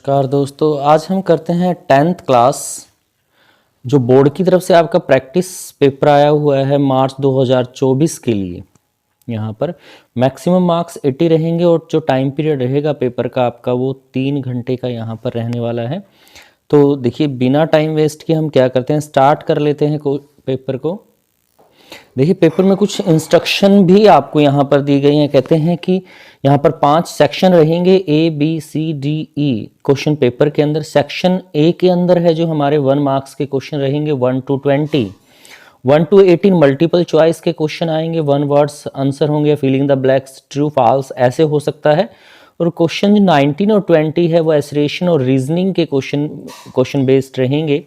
नमस्कार दोस्तों, आज हम करते हैं 10th क्लास जो बोर्ड की तरफ से आपका प्रैक्टिस पेपर आया हुआ है मार्च 2024 के लिए। यहाँ पर मैक्सिमम मार्क्स 80 रहेंगे और जो टाइम पीरियड रहेगा पेपर का आपका वो 3 घंटे का यहाँ पर रहने वाला है। तो देखिए, बिना टाइम वेस्ट के हम क्या करते हैं, स्टार्ट कर लेते हैं पेपर को। देखिए, पेपर में कुछ इंस्ट्रक्शन भी आपको यहाँ पर दी गई हैं। कहते हैं कि यहाँ पर 5 सेक्शन रहेंगे, A B C D E question paper के अंदर। सेक्शन A के अंदर है जो हमारे 1 मार्क्स के क्वेश्चन रहेंगे 1 to 20, 1 to 18 मल्टीपल चॉइस के क्वेश्चन आएंगे, 1 वर्ड्स आंसर होंगे, filling the blanks, true false ऐसे हो सकता है। और क्वेश्चन 19 और 20 है वो एसरेशन और रीजनिंग के क्वेश्चन बेस्ड रहेंगे।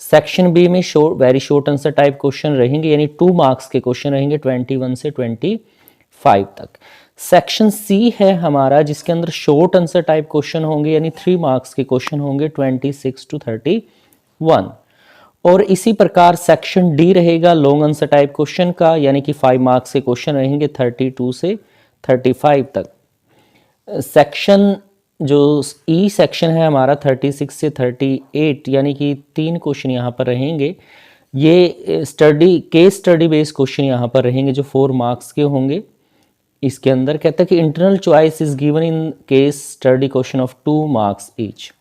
सेक्शन बी में very short answer type question रहेंगे, यानी 2 मार्क्स के क्वेश्चन रहेंगे 21 से 25 तक। सेक्शन सी है हमारा जिसके अंदर शॉर्ट आंसर टाइप क्वेश्चन होंगे, यानी 3 मार्क्स के क्वेश्चन होंगे 26 to 31। और इसी प्रकार सेक्शन डी रहेगा लॉन्ग आंसर टाइप क्वेश्चन का, यानी कि 5 मार्क्स के क्वेश्चन रहेंगे 32 से 35 तक। सेक्शन जो ई सेक्शन है हमारा 36 से 38, यानी कि 3 क्वेश्चन यहाँ पर रहेंगे। ये केस स्टडी बेस्ड क्वेश्चन यहाँ पर रहेंगे जो 4 मार्क्स के होंगे। इसके अंदर कहता है कि internal choice is given in case study question of 2 marks each.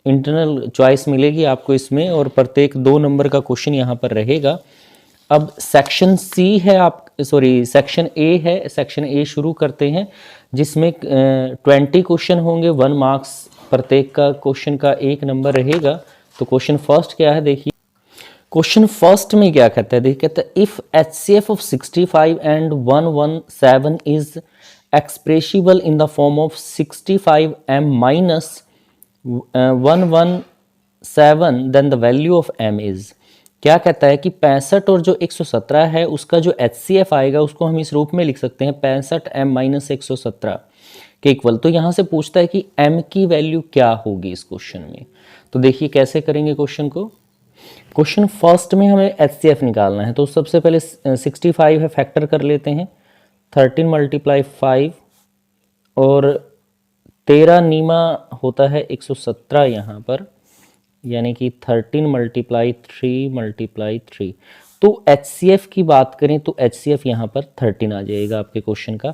Internal choice मिलेगी आपको इसमें और प्रत्येक 2 नंबर का क्वेश्चन यहाँ पर रहेगा। अब सेक्शन सी है सेक्शन ए है। सेक्शन ए शुरू करते हैं जिसमें 20 क्वेश्चन होंगे, 1 मार्क्स प्रत्येक का क्वेश्चन का 1 नंबर रहेगा। तो क्वेश्चन फर्स्ट क्या है, देखिए क्वेश्चन फर्स्ट में क्या कहता है, देखिए कहता है if HCF of 65 and 117 is expressible in the form of 65m minus 117 then the value of m is. क्या कहता है कि 65 और जो 117 है उसका जो HCF आएगा उसको हम इस रूप में लिख सकते हैं 65m minus 117 के इक्वल। तो यहाँ से पूछता है कि m की वैल्यू क्या होगी इस क्वेश्चन में। तो देखिए कैसे करेंगे क्वेश्चन को। क्वेश्चन फर्स्ट में हमें HCF निकालना है, तो सबसे पहले 65 है, फैक्टर कर लेते हैं। 13 × 5 और 13 नीमा होता है 117 यहाँ पर, यानी कि 13 × 3 × 3। तो HCF की बात करें तो HCF यहाँ पर 13 आ जाएगा आपके क्वेश्चन का।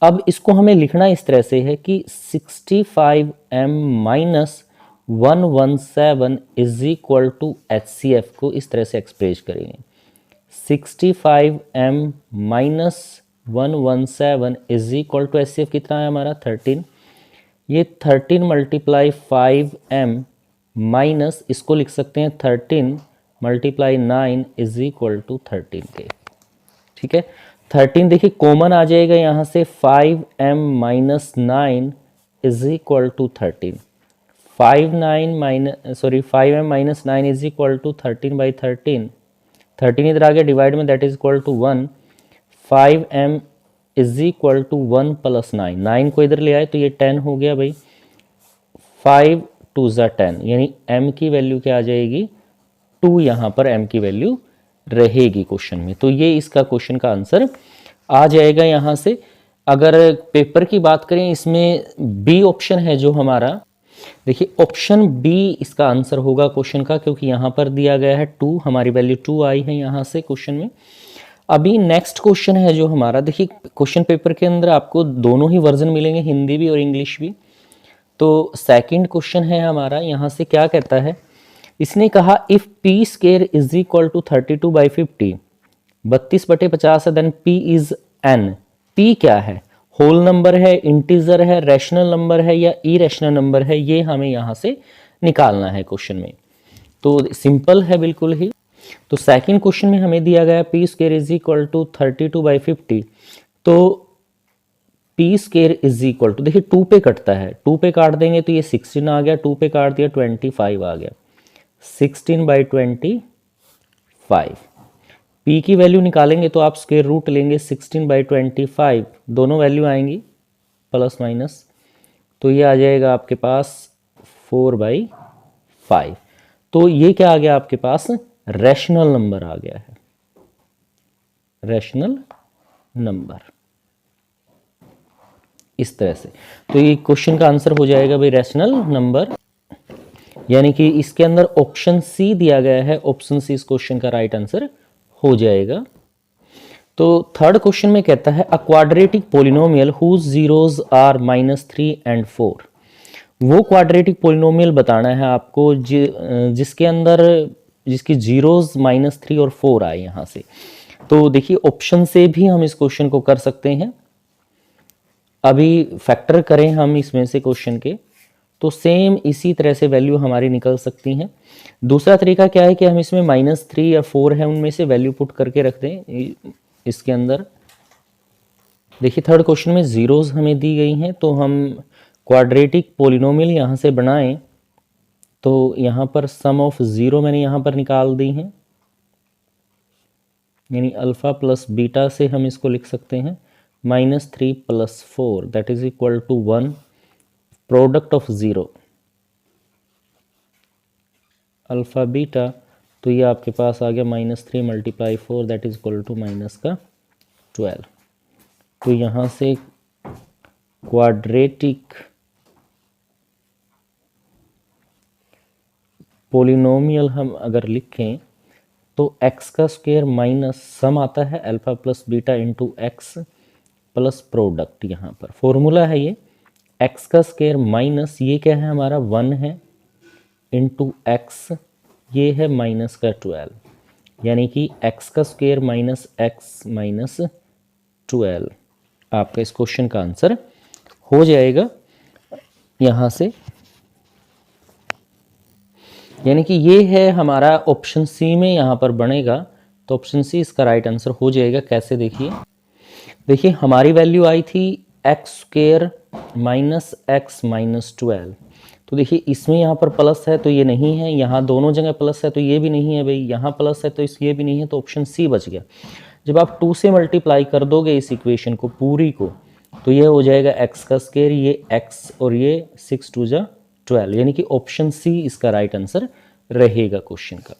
अब इसको हमें लिखना इस तरह से है कि 65m minus 117 is equal to HCF को इस तरह से एक्सप्रेस करेंगे। 65m minus 117 is equal to HCF कितना है हमारा 13। ये 13 × 5m माइनस इसको लिख सकते हैं 13 × 9 इज इक्वल टू 13 के। ठीक है, 13 देखिए कॉमन आ जाएगा यहाँ से, 5m minus 9 is equal to 13। 5m minus 9 is equal to 13/13। 13 इधर आ गया डिवाइड में, that is equal to 1। 5m is equal to 1 + 9, 9 को इधर ले आए तो ये 10 हो गया भाई। 5 2 ज़ा 10, यानी m की वैल्यू क्या आ जाएगी 2, यहाँ पर m की वैल्यू रहेगी क्वेश्चन में। तो ये इसका क्वेश्चन का आंसर आ जाएगा यहाँ से। अगर पेपर की बात करें इसमें बी ऑप्शन है जो हमारा, देखिए ऑप्शन बी इसका आंसर होगा क्वेश्चन का, क्योंकि यहाँ पर दिया गया है 2, हमारी वैल्यू 2 आई है यहाँ से क्वेश्चन में। अभी नेक्स्ट क्वेश्चन है जो हमारा, देखिए क्वेश्चन पेपर के अंदर आपको दोनों ही वर्जन मिलेंगे, हिंदी भी और इंग्लिश भी। तो सेकंड क्वेश्चन है हमारा, यहाँ से क्या कहता है, इसने कहा if p square is equal to 32/50, 32/50 है, then p is n। p क्या है, होल नंबर है, इंटीजर है, रैशनल नंबर है या इरेशनल नंबर है, ये हमें यहाँ से निकालना है क्वेश्चन में। तो सिंपल है बिल्कुल ही। तो सेकंड क्वेश्चन में हमें दिया गया p square is equal to 32/50, तो p square is equal to, देखिए 2 पे कटता है, 2 पे काट देंगे तो ये 16 आ गया, 2 पे काट दिया 25 आ गया, 16/25। p की वैल्यू निकालेंगे तो आप स्क्वायर रूट लेंगे 16/25, दोनों वैल्यू आएंगी प्लस माइनस, तो ये आ जाएगा आपके पास 4/5। तो ये क्या आ गया आपके पास, रैशनल नंबर आ गया है, रैशनल नंबर। इस तरह से। तो ये क्वेश्चन का आंसर हो जाएगा भाई रैशनल नंबर, यानी कि इसके अंदर ऑप्शन सी दिया गया है, ऑप्शन सी इस क्वेश्चन का राइट आंसर हो जाएगा। तो थर्ड क्वेश्चन में कहता है a quadratic polynomial whose zeros are -3 and 4। वो क्वाड्रेटिक पोलिनोमियल बताना है आपको जिसके अंदर जिसकी जीरोज -3 और 4 आए यहाँ से। तो देखिए ऑप्शन से भी हम इस क्वेश्चन को कर सकते हैं। अभी फैक्टर करें हम इसमें से क्वेश्चन के, तो सेम इसी तरह से वैल्यू हमारी निकल सकती हैं। दूसरा तरीका क्या है कि हम इसमें -3 या 4 है उनमें से वैल्यू पुट करके रख दें इसके अंदर। देखिए थर्ड क्वेश्चन में जीरोज हमें दी गई हैं, तो हम क्वाड्रेटिक पोलिनोमियल यहाँ से बनाएं तो यहाँ पर सम ऑफ ज़ीरो मैंने यहाँ पर निकाल दी हैं, यानी अल्फ़ा प्लस बीटा से हम इसको लिख सकते हैं -3 + 4 that is equal to 1, product of zero alpha beta, तो ये आपके पास आ गया -3 × 4 दैट इज इक्वल टू -12। तो यहाँ से क्वाड्रेटिक पोलिनोमियल हम अगर लिखें तो x का स्क्वायर माइनस सम आता है alpha plus beta into x plus product, यहाँ पर फॉर्मूला है ये x का स्क्वायर माइनस ये क्या है हमारा 1 है इंटू एक्स, ये है -12, यानी कि x का स्क्वायर माइनस एक्स माइनस 12 आपका इस क्वेश्चन का आंसर हो जाएगा यहाँ से। यानी कि ये है हमारा ऑप्शन सी में यहाँ पर बनेगा, तो ऑप्शन सी इसका राइट आंसर हो जाएगा। कैसे देखिए हमारी वैल्यू आई थी x² माइनस एक्स माइनस 12, तो देखिए इसमें यहाँ पर प्लस है तो ये नहीं है, यहाँ दोनों जगह प्लस है तो ये भी नहीं है भाई, यहाँ प्लस है तो ये भी नहीं है, तो ऑप्शन सी बच गया। जब आप 2 से मल्टीप्लाई कर दोगे इस इक्वेशन को पूरी को, तो ये हो जाएगा x का स्क्वायर, ये x और ये 6 × 2 = 12, यानी कि ऑप्शन सी इसका राइट आंसर रहेगा क्वेश्चन का।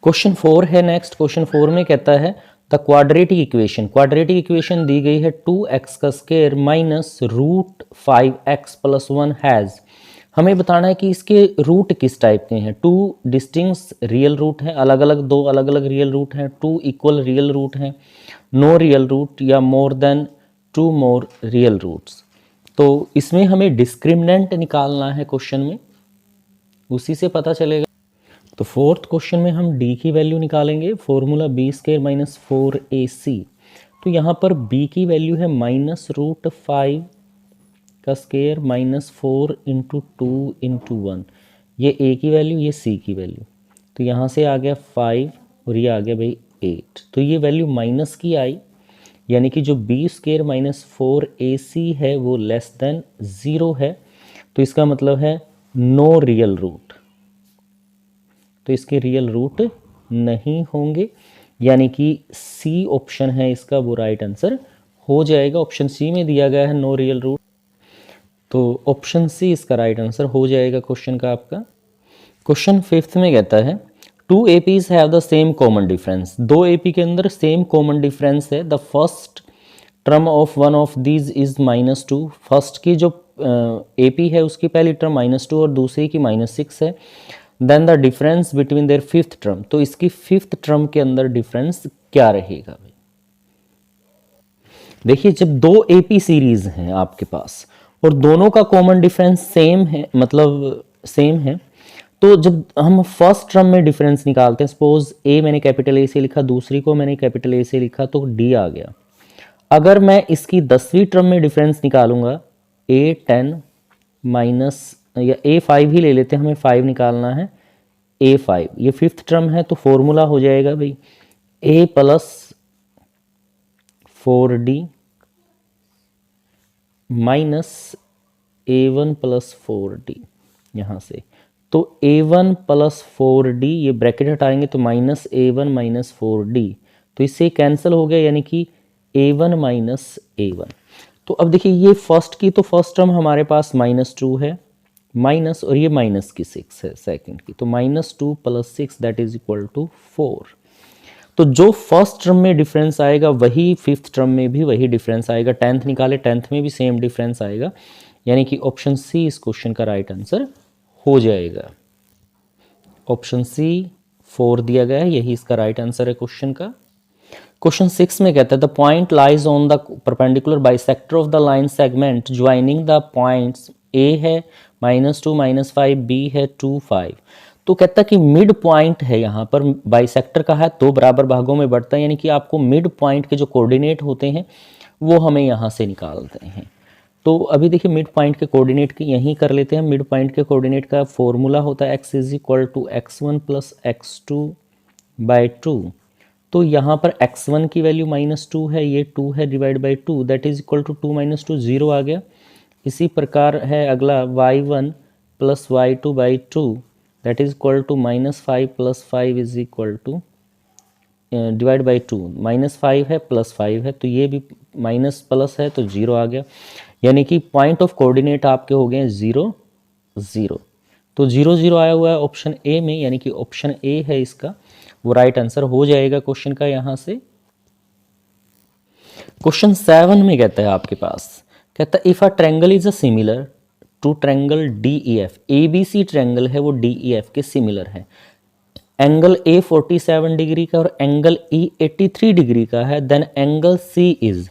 क्वेश्चन 4 है नेक्स्ट। क्वेश्चन 4 में कहता है द क्वाड्रेटिक इक्वेशन दी गई है 2x का स्क्वायर माइनस √5x + 1 हैज़। हमें बताना है कि इसके रूट किस टाइप के हैं। 2 डिस्टिंक्ट रियल रूट हैं, दो अलग अलग रियल रूट हैं, 2 इक्वल रियल रूट हैं, नो रियल रूट या more than 2 more real roots. तो इसमें हमें डिस्क्रिमिनेंट निकालना है क्वेश्चन में, उसी से पता चलेगा। तो फोर्थ क्वेश्चन में हम d की वैल्यू निकालेंगे, फॉर्मूला b² - 4ac। तो यहाँ पर b की वैल्यू है -√5 का स्क्वायर -4 × 2 × 1, ये a की वैल्यू, ये c की वैल्यू, तो यहाँ से आ गया 5 और ये आ गया भाई 8। तो ये वैल्यू माइनस की आई, यानी कि जो b² - 4ac है वो लेस देन 0 है, तो इसका मतलब है नो रियल रूट, तो इसके रियल रूट नहीं होंगे, यानी कि सी ऑप्शन है इसका वो राइट आंसर हो जाएगा। ऑप्शन सी में दिया गया है नो रियल रूट, तो ऑप्शन सी इसका राइट आंसर हो जाएगा क्वेश्चन का आपका। क्वेश्चन 5 में कहता है 2 APs have the same common difference. 2 AP के अंदर सेम कॉमन डिफरेंस है। The first term of one of these is -2। First की जो AP है उसकी पहली टर्म -2 और दूसरी की -6 है। Then the difference between their fifth term, तो इसकी फिफ्थ टर्म के अंदर डिफरेंस क्या रहेगा भाई। देखिए जब 2 AP सीरीज हैं आपके पास और दोनों का कॉमन डिफरेंस सेम है, मतलब सेम है, तो जब हम फर्स्ट टर्म में डिफरेंस निकालते हैं, सपोज A मैंने कैपिटल A से लिखा, दूसरी को मैंने कैपिटल A से लिखा, तो D आ गया। अगर मैं इसकी 10वीं टर्म में डिफरेंस निकालूंगा A10 माइनस या A5 ही ले लेते हैं, हमें 5 निकालना है, A5 ये फिफ्थ टर्म है, तो फॉर्मूला हो जाएगा भाई A + 4D minus A1 + 4D, यहाँ से तो A1 + 4D, ये ब्रैकेट हटाएंगे तो -A1 - 4D, तो इससे कैंसिल हो गया, यानी कि A1 - A1। तो अब देखिए ये फर्स्ट की, तो फर्स्ट टर्म हमारे पास -2 है, माइनस और ये माइनस की 6 है सेकंड की, तो -2 + 6 दैट इज इक्वल टू 4। तो जो फर्स्ट टर्म में डिफरेंस आएगा वही फिफ्थ टर्म में भी वही डिफरेंस आएगा। 10th निकाले 10th में भी सेम डिफरेंस आएगा, यानी कि ऑप्शन सी इस क्वेश्चन का राइट आंसर हो जाएगा। ऑप्शन सी 4 दिया गया है, यही इसका राइट आंसर है क्वेश्चन का। क्वेश्चन 6 में कहता है the point lies on the perpendicular bisector of the line segment joining the points A है -2 -5, बी है 2 5। तो कहता है कि मिड पॉइंट है, यहाँ पर बाइसेक्टर का है, 2 बराबर भागों में बढ़ता है, यानी कि आपको मिड पॉइंट के जो कोऑर्डिनेट होते हैं वो हमें यहाँ से निकालते हैं। तो अभी देखिए मिड पॉइंट के कोऑर्डिनेट की यहीं कर लेते हैं। मिड पॉइंट के कोऑर्डिनेट का फॉर्मूला होता है x = x1 + x2/2। तो यहाँ पर x1 की वैल्यू -2 है, ये 2 है, /2 दैट इज इक्वल टू 2 - 2 0 आ गया। इसी प्रकार है अगला y1 + y2/2 that is equal to -5 + 5 is equal to /2। -5 है +5 है, तो ये भी माइनस प्लस है तो 0 आ गया, यानी कि पॉइंट ऑफ कोऑर्डिनेट आपके हो गए 0 0। तो 0 0 आया हुआ है ऑप्शन ए में, यानी कि ऑप्शन ए है इसका वो राइट आंसर हो जाएगा क्वेश्चन का। यहाँ से क्वेश्चन 7 में कहता है आपके पास, कहता है if a triangle is a similar to triangle DEF, ABC triangle है वो DEF के सिमिलर है, एंगल A 47 डिग्री का और एंगल E 83 डिग्री का है, then angle C is,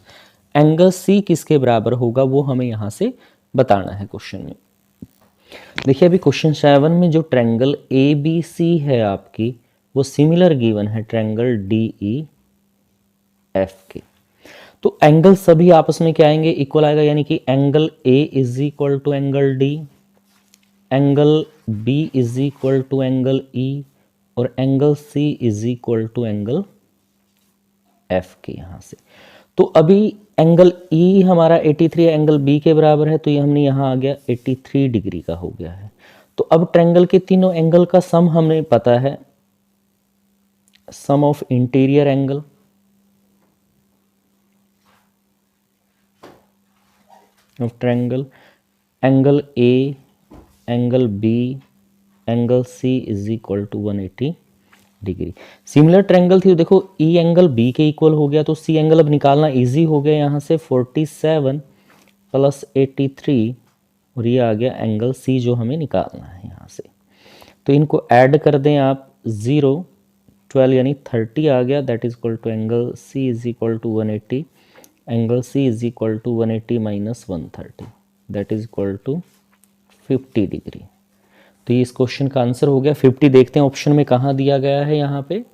angle C किसके बराबर होगा वो हमें यहाँ से बताना है क्वेश्चन में। देखिए अभी क्वेश्चन 7 में जो ट्रायंगल ABC है आपकी वो सिमिलर गिवन है ट्रायंगल DEF के। तो एंगल सभी आपस में क्या आएंगे, इक्वल आएगा, यानी कि angle A is equal to angle D, angle B is equal to angle E और angle C is equal to angle F के यहाँ से। तो अभी एंगल E हमारा 83 एंगल B के बराबर है, तो ये हमने यहाँ आ गया 83 डिग्री का हो गया है। तो अब ट्रायंगल के तीनों एंगल का सम हमें पता है, sum of interior angle of triangle, angle A, angle B, angle C is equal to 180 degree. Similar triangle थी तो देखो E एंगल B के इक्वल हो गया, तो C एंगल अब निकालना इजी हो गया, यहाँ से 47 + 83 और ये आ गया एंगल C जो हमें निकालना है यहाँ से। तो इनको ऐड कर दें आप, 0 12 यानी 30 आ गया, that is equal to angle C is equal to 180, angle C is equal to 180 - 130 that is equal to 50 degree. तो ये इस क्वेश्चन का आंसर हो गया। 50 देखते हैं ऑप्शन में कहाँ दिया गया है यहाँ पे।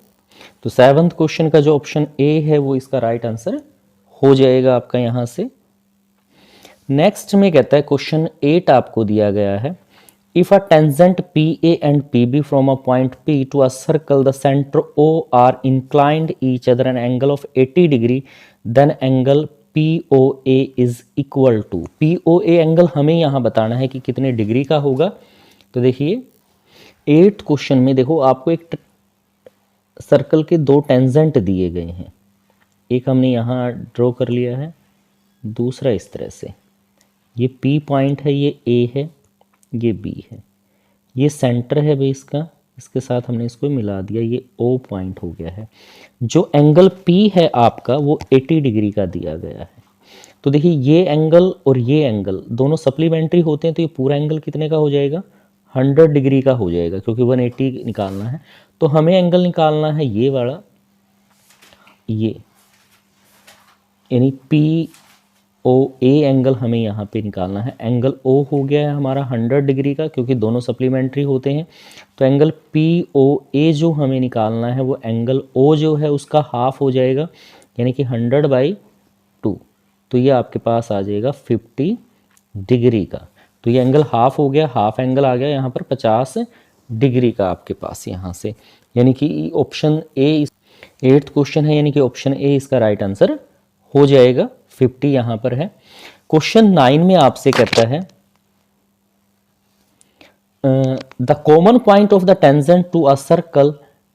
तो 7th क्वेश्चन का जो ऑप्शन ए है वो इसका राइट आंसर हो जाएगा आपका यहाँ से। नेक्स्ट में कहता है क्वेश्चन 8 आपको दिया गया है, if a tangent PA and PB from a point P to a circle the centre O are inclined each other an angle of 80 degree then angle POA is equal to. POA angle हमें यहाँ बताना है कि कितने degree का होगा। तो देखिए 8th क्वेश्चन में देखो आपको एक सर्कल के 2 टेंजेंट दिए गए हैं, एक हमने यहाँ ड्रॉ कर लिया है, दूसरा इस तरह से, ये P पॉइंट है, ये A है, ये B है, ये सेंटर है भाई इसका, इसके साथ हमने इसको मिला दिया, ये O पॉइंट हो गया है। जो एंगल P है आपका वो 80 डिग्री का दिया गया है। तो देखिए ये एंगल और ये एंगल दोनों सप्लीमेंट्री होते हैं, तो ये पूरा एंगल कितने का हो जाएगा, 100 डिग्री का हो जाएगा, क्योंकि 180 निकालना है। तो हमें एंगल निकालना है ये वाला, ये यानी POA एंगल हमें यहाँ पे निकालना है। एंगल O हो गया है हमारा 100 डिग्री का, क्योंकि दोनों सप्लीमेंट्री होते हैं। तो एंगल POA जो हमें निकालना है वो एंगल O जो है उसका हाफ हो जाएगा, यानी कि 100/2। तो ये आपके पास आ जाएगा 50 डिग्री का। तो ये एंगल हाफ हो गया, हाफ एंगल आ गया यहाँ पर 50 डिग्री का आपके पास यहाँ से, यानी कि ऑप्शन ए 8th क्वेश्चन है, यानी कि ऑप्शन ए इसका राइट आंसर हो जाएगा। 50 यहाँ पर है। क्वेश्चन 9 में आपसे कहता है the common point of the tangent to a circle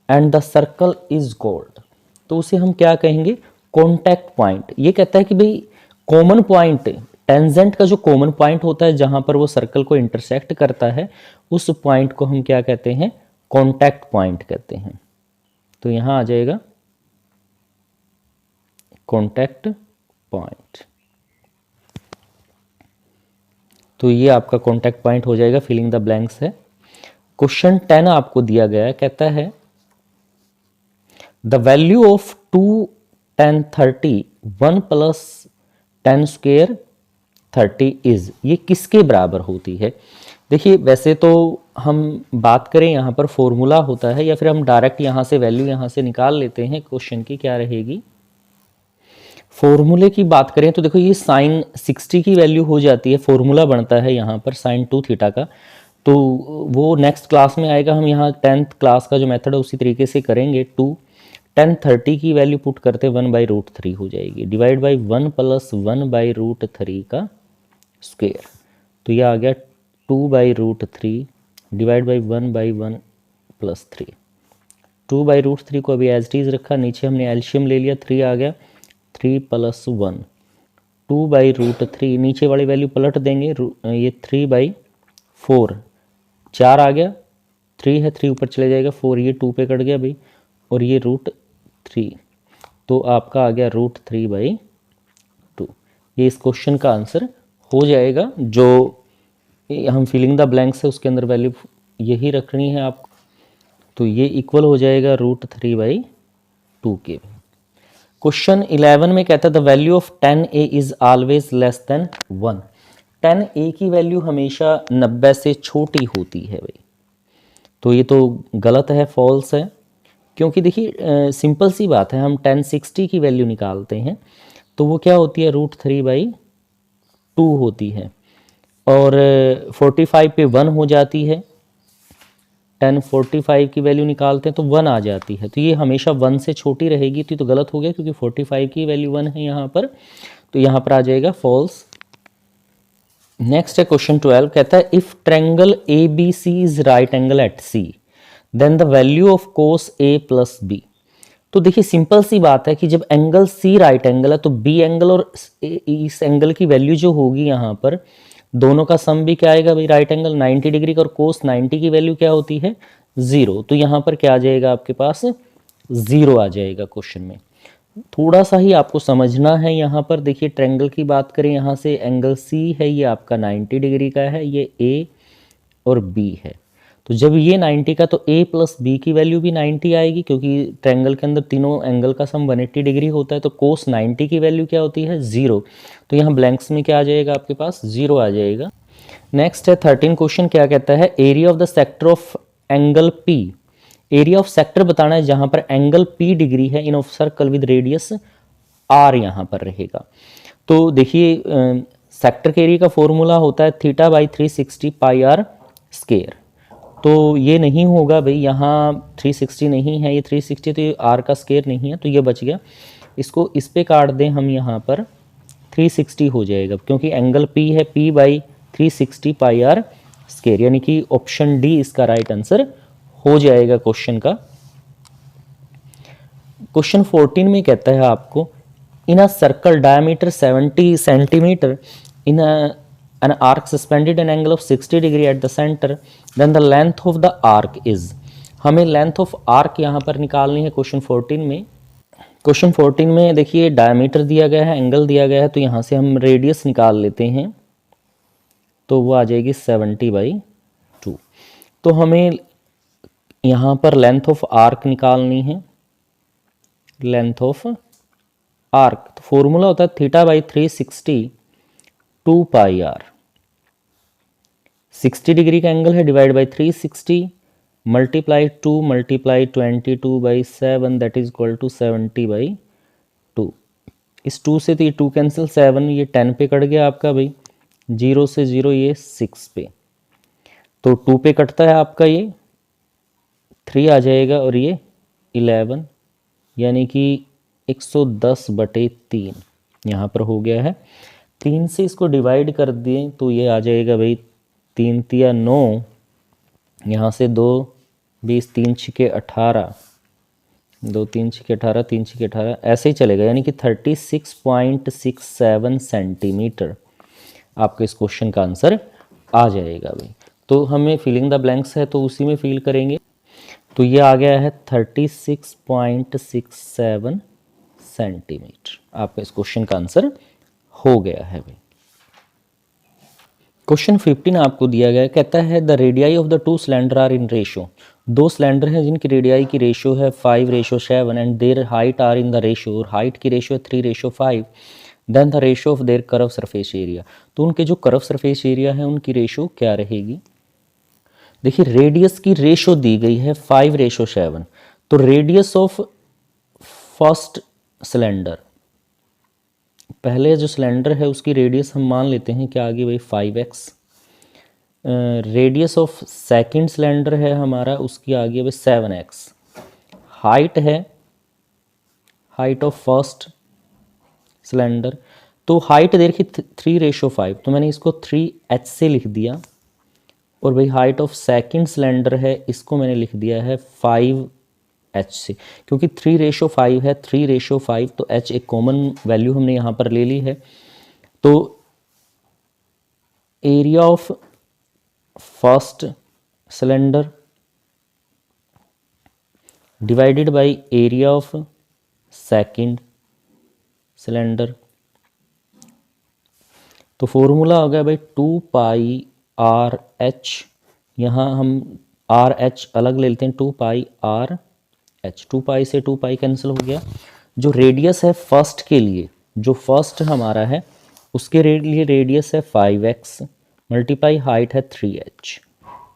and the circle is called. तो उसे हम क्या कहेंगे, कॉन्टैक्ट पॉइंट। ये कहता है कि भाई कॉमन पॉइंट, टेंजेंट का जो कॉमन पॉइंट होता है जहां पर वो सर्कल को इंटरसेक्ट करता है, उस पॉइंट को हम क्या कहते हैं, कॉन्टैक्ट पॉइंट कहते हैं। तो यहाँ आ जाएगा कॉन्टैक्ट पॉइंट। तो ये आपका कॉन्टैक्ट पॉइंट हो जाएगा, फिलिंग द ब्लैंक्स है। क्वेश्चन 10 आपको दिया गया है, कहता है the value of 2 10 30 1 plus 10 square 30 is, ये किसके बराबर होती है। देखिए वैसे तो हम बात करें यहाँ पर फॉर्मूला होता है, या फिर हम डायरेक्ट यहाँ से वैल्यू यहाँ से निकाल लेते हैं। क्वेश्चन की क्या रहेगी, फॉर्मूले की बात करें तो देखो ये साइन 60 की वैल्यू हो जाती है, फॉर्मूला बनता है यहाँ पर साइन 2 थीटा का। तो वो नेक्स्ट क्लास में आएगा, हम यहाँ 10th क्लास का जो मेथड है उसी तरीके से करेंगे। 2 10 30 की वैल्यू पुट करते 1/√3 हो जाएगी, डिवाइड बाई 1 प्लस 1/√3 का स्क्वेयर। तो यह आ गया 2/√3 डिवाइड बाई 1/1 प्लस 3। 2/√3 को अभी एज इट इज रखा, नीचे हमने एल्शियम ले लिया, 3 आ गया, 3 + 1 2/√3, नीचे वाली वैल्यू पलट देंगे, ये 3/4 4 आ गया, 3 है 3 ऊपर चले जाएगा, 4 ये 2 पे कट गया भाई, और ये √3, तो आपका आ गया √3/2। ये इस क्वेश्चन का आंसर हो जाएगा। जो हम फिलिंग द ब्लैंक्स है उसके अंदर वैल्यू यही रखनी है आपको, तो ये इक्वल हो जाएगा √3/2 के। क्वेश्चन 11 में कहता है the value of 10a is always less than 1। 10a की वैल्यू हमेशा 90 से छोटी होती है भाई, तो ये तो गलत है, फॉल्स है। क्योंकि देखिए सिंपल सी बात है, हम 1060 की वैल्यू निकालते हैं तो वो क्या होती है, √3/2 होती है, और 45 पे 1 हो जाती है। 1045 की वैल्यू निकालते हैं तो 1 आ जाती है, तो ये हमेशा 1 से छोटी रहेगी, तो गलत हो गया क्योंकि 45 की वैल्यू 1 है यहाँ पर, तो यहाँ पर आ जाएगा फॉल्स। नेक्स्ट है क्वेश्चन 12, कहता है if triangle A B C is right angle at C then the value of cos A plus B. तो देखिए सिंपल सी बात है कि जब एंगल सी राइट एंगल है तो बी एंगल और इस एंगल की वैल्यू जो होगी यहाँ पर, दोनों का सम भी क्या आएगा भाई, राइट एंगल 90 डिग्री का, और कोस 90 की वैल्यू क्या होती है, 0। तो यहाँ पर क्या आ जाएगा आपके पास, 0 आ जाएगा क्वेश्चन में। थोड़ा सा ही आपको समझना है यहाँ पर। देखिए ट्रायंगल की बात करें, यहाँ से एंगल सी है, ये आपका 90 डिग्री का है, ये ए और बी है। तो जब ये 90 का, तो a प्लस बी की वैल्यू भी 90 आएगी, क्योंकि ट्रायंगल के अंदर तीनों एंगल का सम 180 डिग्री होता है। तो कोस 90 की वैल्यू क्या होती है, 0। तो यहाँ ब्लैंक्स में क्या आ जाएगा आपके पास, 0 आ जाएगा। नेक्स्ट है 13 क्वेश्चन, क्या कहता है area of the sector of angle P। Area of sector बताना है जहाँ पर एंगल P डिग्री है in of circle with radius R यहाँ पर रहेगा। तो देखिए सेक्टर के एरिया का फॉर्मूला होता है θ/360 πr स्क्वायर। तो ये नहीं होगा भाई, यहाँ 360 नहीं है, ये 360 तो ये आर का स्क्वायर नहीं है, तो ये बच गया। इसको इस पे काट दें हम, यहाँ पर 360 हो जाएगा, क्योंकि एंगल P है, P/360 πr स्क्वायर, यानी कि ऑप्शन डी इसका राइट आंसर हो जाएगा क्वेश्चन का। क्वेश्चन 14 में कहता है आपको in a circle diameter 70 centimetre in an arc suspended an angle of 60 degree at the center then the length of the arc is। हमें लेंथ ऑफ आर्क यहाँ पर निकालनी है क्वेश्चन 14 में। क्वेश्चन 14 में देखिए डायमीटर दिया गया है, एंगल दिया गया है, तो यहाँ से हम रेडियस निकाल लेते हैं, तो वो आ जाएगी 70/2। तो हमें यहाँ पर लेंथ ऑफ आर्क निकालनी है, लेंथ ऑफ आर्क। तो फॉर्मूला होता है θ/360 2πr। 60 डिग्री का एंगल है, divide by 360 multiply 2 multiply 22/7 that is equal to 70/2। इस 2 से तो ये 2 कैंसिल, 7 ये 10 पे कट गया आपका भाई, 0 से 0 ये 6 पे, तो 2 पे कटता है आपका, ये 3 आ जाएगा, और ये 11, यानी कि 110/3 यहाँ पर हो गया है। 3 से इसको डिवाइड कर दिए तो ये आ जाएगा भाई 3 तिया 9, यहाँ से 2 20 3 छिके 18, 2 3 छिके 18, 3 छिके 18, ऐसे ही चलेगा, यानी कि 36.67 सेंटीमीटर आपके इस क्वेश्चन का आंसर आ जाएगा भाई। तो हमें फिलिंग द ब्लैंक्स है तो उसी में फिल करेंगे, तो ये आ गया है 36.67 सेंटीमीटर। आपका इस क्वेश्चन का आंसर हो गया है भाई। क्वेश्चन 15 आपको दिया गया है, कहता है the radii of the two cylinder are in ratio. दो सिलेंडर हैं जिनकी रेडियाई की रेशो है 5:7 and their height are in the ratio, और हाइट की रेशो है 3:5, then the ratio of their curve surface area. तो उनके जो कर्व सरफेस एरिया है उनकी रेशो क्या रहेगी। देखिए रेडियस की रेशो दी गई है 5:7, तो रेडियस ऑफ फर्स्ट सिलेंडर, पहले जो सिलेंडर है उसकी रेडियस हम मान लेते हैं क्या आगे भाई 5x। Radius of second cylinder है हमारा, उसकी आगे भाई 7x। हाइट है, हाइट ऑफ फर्स्ट सिलेंडर, तो हाइट देखिए 3:5, तो मैंने इसको 3h से लिख दिया। और भाई हाइट ऑफ सेकंड सिलेंडर है, इसको मैंने लिख दिया है 5h से, क्योंकि 3:5 है, 3:5, तो h एक कॉमन वैल्यू हमने यहाँ पर ले ली है। तो area of first cylinder divided by area of second cylinder, तो फॉर्मूला हो गया भाई 2πRh। यहाँ हम RH अलग ले लेते हैं, 2πRh, 2π से 2π कैंसिल हो गया। जो रेडियस है फर्स्ट के लिए, जो फर्स्ट हमारा है उसके लिए रेडियस है 5x मल्टीप्लाई हाइट है 3h,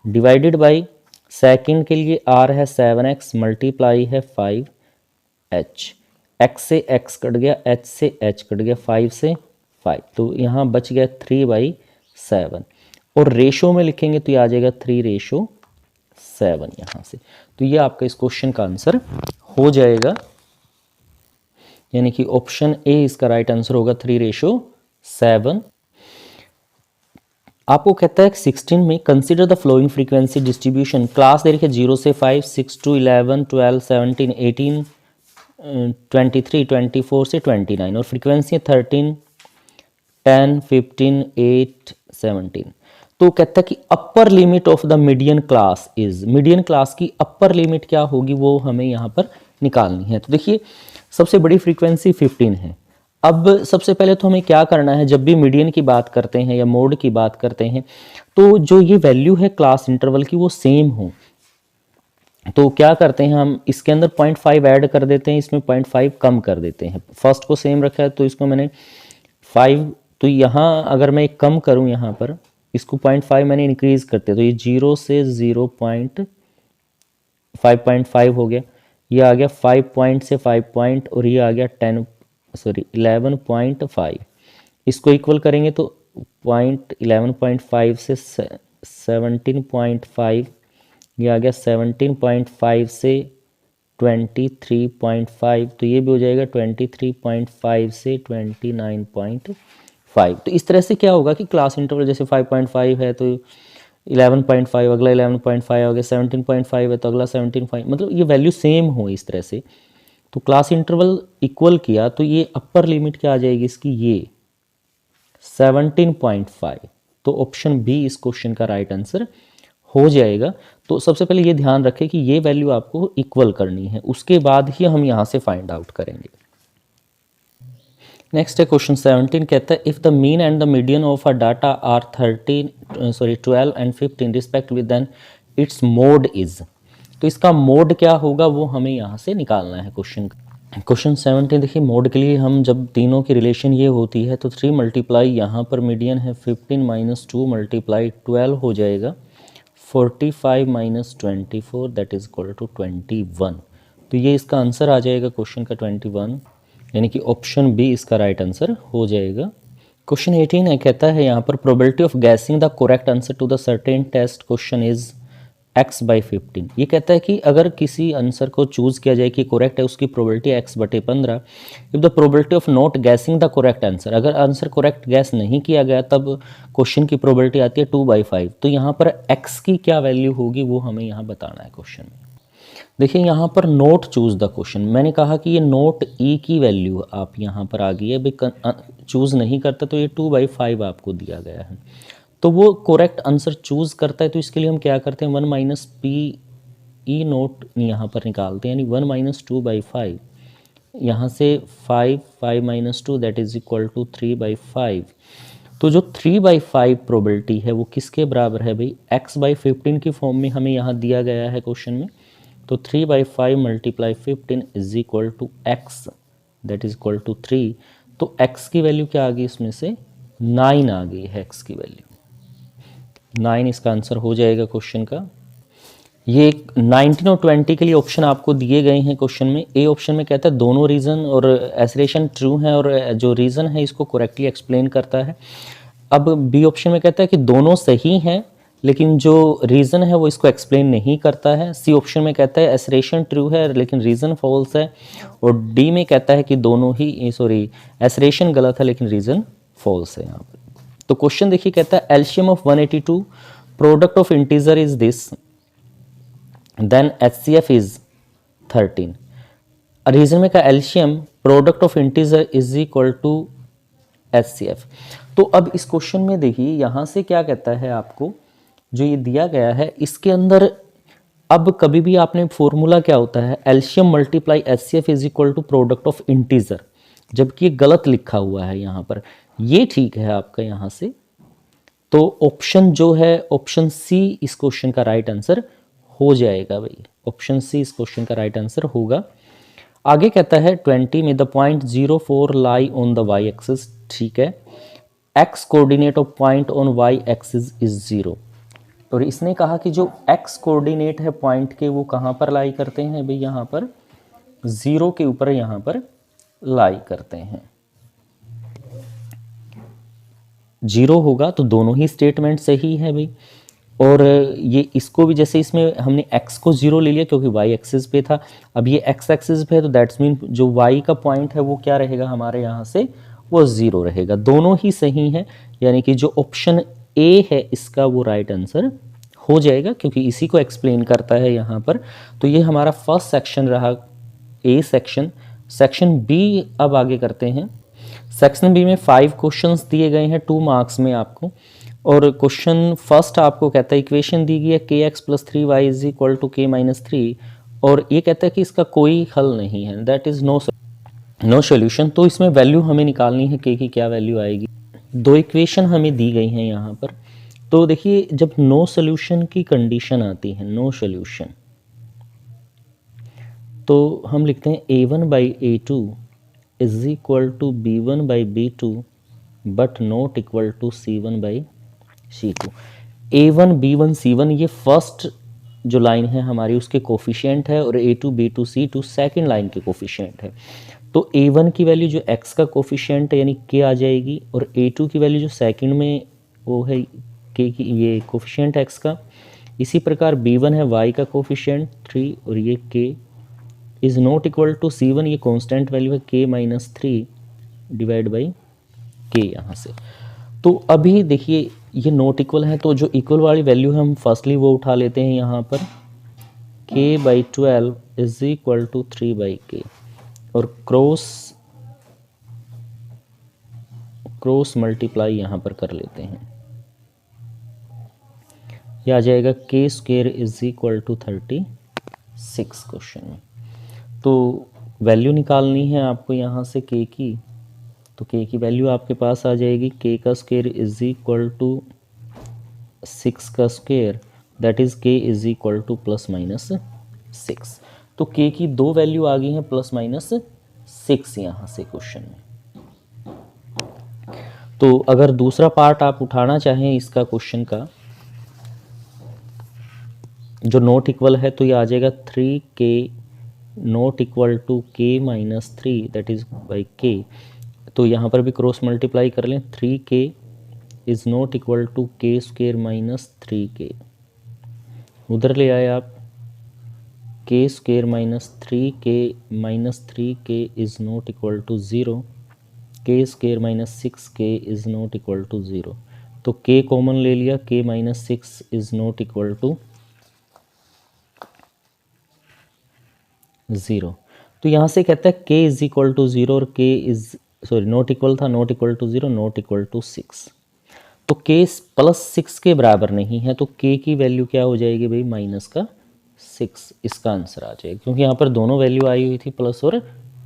डिवाइडेड बाई सेकंड के लिए r है 7x मल्टीप्लाई है 5h। x से x कट गया, h से h कट गया, 5 से 5, तो यहाँ बच गया 3/7। और रेशो में लिखेंगे तो ये आ जाएगा 3:7 यहाँ से। तो ये आपका इस क्वेश्चन का आंसर हो जाएगा, यानी कि ऑप्शन ए इसका राइट आंसर होगा 3:7। आपको कहता है 16 में consider the following frequency distribution. Class दे रखिए 0 से 5, 6 to 11, 12, 17, 18, 23, 24 से 29, और फ्रीक्वेंसी 13, 10, 15, 8, 17। तो कहता है कि upper limit of the median class is, median class की अपर लिमिट क्या होगी वो हमें यहाँ पर निकालनी है। तो देखिए सबसे बड़ी फ्रीक्वेंसी 15 है। अब सबसे पहले तो हमें क्या करना है, जब भी मीडियन की बात करते हैं या मोड की बात करते हैं तो जो ये वैल्यू है क्लास इंटरवल की वो सेम हो। तो क्या करते हैं हम इसके अंदर 0.5 ऐड कर देते हैं, इसमें 0.5 कम कर देते हैं। फर्स्ट को सेम रखा है तो इसको मैंने 5, तो यहाँ अगर मैं एक कम करूँ, यहाँ पर इसको 0.5 मैंने इंक्रीज करते, तो ये 0 से 5.5 हो गया, ये आ गया 5 पॉइंट से 5 पॉइंट, और ये आ गया 11.5। इसको इक्वल करेंगे तो 11.5 से 17.5, ये आ गया 17.5 से 23.5, तो ये भी हो जाएगा 23.5 से 29.5। तो इस तरह से क्या होगा कि क्लास इंटरवल जैसे 5.5 है तो 11.5, अगला 11.5 हो गया, 17.5 है तो अगला 17.5, मतलब ये वैल्यू सेम हो इस तरह से। तो क्लास इंटरवल इक्वल किया तो ये अपर लिमिट क्या आ जाएगी इसकी, ये 17.5। तो ऑप्शन बी इस क्वेश्चन का राइट आंसर हो जाएगा। तो सबसे पहले ये ध्यान रखें कि ये वैल्यू आपको इक्वल करनी है, उसके बाद ही हम यहाँ से फाइंड आउट करेंगे। नेक्स्ट है क्वेश्चन 17, कहता है if the mean and the median of a data are 12 and 15 respectively then it's mode is. तो इसका मोड क्या होगा वो हमें यहाँ से निकालना है क्वेश्चन 17। देखिए मोड के लिए हम जब तीनों की रिलेशन ये होती है तो 3 मल्टीप्लाई यहाँ पर मीडियन है 15 माइनस 2 मल्टीप्लाई 12 हो जाएगा 45 minus 24 that is equal to 21। तो ये इसका आंसर आ जाएगा क्वेश्चन का 21, यानी कि ऑप्शन बी इसका राइट आंसर हो जाएगा। क्वेश्चन 18 है, कहता है यहाँ पर probability of guessing the correct answer to the certain test question is x/15। ये कहता है कि अगर किसी आंसर को चूज किया जाए कि करेक्ट है उसकी probability x/15। If the probability of not guessing the correct answer, अगर आंसर करेक्ट गैस नहीं किया गया तब क्वेश्चन की प्रोबेबिलिटी आती है 2/5। तो यहाँ पर x की क्या वैल्यू होगी वो हमें यहाँ बताना है क्वेश्चन में। देखिए यहाँ पर नोट चूज द क्वेश्चन, मैंने कहा कि ये नोट ई की वैल्यू आप यहाँ पर आ गई है भाई, चूज नहीं करता तो ये 2/5 आपको दिया गया है। तो वो करेक्ट आंसर चूज करता है तो इसके लिए हम क्या करते हैं 1 माइनस पी ई नोट यहाँ पर निकालते हैं, यानी 1 माइनस 2/5 यहाँ से 5 minus 2 that is equal to 3/5। तो जो 3/5 प्रोबेबिलिटी है वो किसके बराबर है भाई, x/15 की फॉर्म में हमें यहाँ दिया गया है क्वेश्चन में। तो 3/5 multiply 15 is equal to x that is equal to 3। तो x की वैल्यू क्या आ गई, इसमें से 9 आ गई है x की वैल्यू। 9 इसका आंसर हो जाएगा क्वेश्चन का। ये 19 और 20 के लिए ऑप्शन आपको दिए गए हैं क्वेश्चन में। ए ऑप्शन में कहता है दोनों रीज़न और एसरेशन ट्रू है और जो रीज़न है इसको करेक्टली एक्सप्लेन करता है। अब बी ऑप्शन में कहता है कि दोनों सही हैं लेकिन जो रीज़न है वो इसको एक्सप्लेन नहीं करता है। सी ऑप्शन में कहता है एसरेशन ट्रू है लेकिन रीज़न फॉल्स है। और डी में कहता है कि दोनों ही एसरेशन गलत है लेकिन रीज़न फॉल्स है यहाँ पर। तो क्वेश्चन देखिए, कहता है LCM of 182 product of integer is this then HCF is 13। Reason में का LCM product of integer is equal to HCF। तो अब इस क्वेश्चन में देखिए यहाँ से क्या कहता है आपको, जो ये दिया गया है इसके अंदर अब कभी भी आपने फॉर्मूला क्या होता है, LCM multiply HCF is equal to product of integer, जबकि ये गलत लिखा हुआ है यहाँ पर। ये ठीक है आपका यहाँ से। तो ऑप्शन जो है ऑप्शन सी इस क्वेश्चन का राइट आंसर हो जाएगा भाई। ऑप्शन सी इस क्वेश्चन का राइट आंसर होगा। आगे कहता है 20 में the point 04 lie on the Y axis, ठीक है। X coordinate of point on Y axis is 0। और इसने कहा कि जो एक्स कोऑर्डिनेट है पॉइंट के वो कहाँ पर लाई करते हैं भाई, यहाँ पर 0 के ऊपर यहाँ पर लाई करते हैं। 0 होगा तो दोनों ही स्टेटमेंट सही है भाई। और ये इसको भी जैसे इसमें हमने x को 0 ले लिया क्योंकि y एक्सिस पे था, अब ये x एक्सिस पे है तो दैट्स मीन जो y का पॉइंट है वो क्या रहेगा हमारे यहाँ से, वो 0 रहेगा। दोनों ही सही हैं, यानी कि जो ऑप्शन ए है इसका वो राइट आंसर हो जाएगा क्योंकि इसी को एक्सप्लेन करता है यहाँ पर। तो ये हमारा फर्स्ट सेक्शन रहा, ए सेक्शन। सेक्शन बी अब आगे करते हैं। सेक्शन बी में 5 क्वेश्चंस दिए गए हैं 2 मार्क्स में आपको। और क्वेश्चन फर्स्ट आपको कहता है इक्वेशन दी गई है kx + 3y is equal to k - 3, और ये कहता है कि इसका कोई हल नहीं है, दैट इज नो सॉल्यूशन। तो इसमें वैल्यू हमें निकालनी है k की क्या वैल्यू आएगी। 2 इक्वेशन हमें दी गई हैं यहाँ पर। तो देखिए जब नो सॉल्यूशन की कंडीशन आती है, नो सॉल्यूशन, तो हम लिखते हैं a1/a2 is equal to b1/b2 but not equal to c1/c2। a1 b1 c1 ये फर्स्ट जो लाइन है हमारी उसके कोफिशिएंट है और a2 b2 c2 second line के कोफिशिएंट है। तो a1 की वैल्यू जो x का कोफिशिएंट है यानी k आ जाएगी, और a2 की वैल्यू जो सेकंड में वो है k की, ये कोफिशिएंट x का। इसी प्रकार b1 है y का कोफिशिएंट 3 और ये k is not equal to c1, ये कांस्टेंट वैल्यू है k - 3 डिवाइड बाई k यहाँ से। तो अभी देखिए ये नॉट इक्वल है, तो जो इक्वल वाली वैल्यू है हम फर्स्टली वो उठा लेते हैं यहाँ पर, k/12 is equal to 3/k, और क्रॉस मल्टीप्लाई यहाँ पर कर लेते हैं। ये आ जाएगा k² is equal to 36 question में। तो वैल्यू निकालनी है आपको यहाँ से k की, तो k की वैल्यू आपके पास आ जाएगी k का स्क्वायर इज इक्वल टू 6 का square, that is k is equal to ±6। तो k की 2 वैल्यू आ गई हैं ±6 यहाँ से क्वेश्चन में। तो अगर दूसरा पार्ट आप उठाना चाहें इसका क्वेश्चन का जो नॉट इक्वल है, तो ये आ जाएगा 3k not equal to k - 3 that is by k। तो यहाँ पर भी क्रॉस मल्टीप्लाई कर लें, 3k is not equal to k² - 3k। उधर ले आए आप, k² - 3k is not equal to 0, k² - 6k is not equal to 0। तो k कॉमन ले लिया, k - 6 is not equal to 0। तो यहाँ से कहता है k इज इक्वल टू 0 और k इज नॉट इक्वल था, not equal to 0 not equal to 6। तो k +6 के बराबर नहीं है, तो k की वैल्यू क्या हो जाएगी भाई, -6। इसका आंसर आ जाएगा क्योंकि यहाँ पर दोनों वैल्यू आई हुई थी प्लस और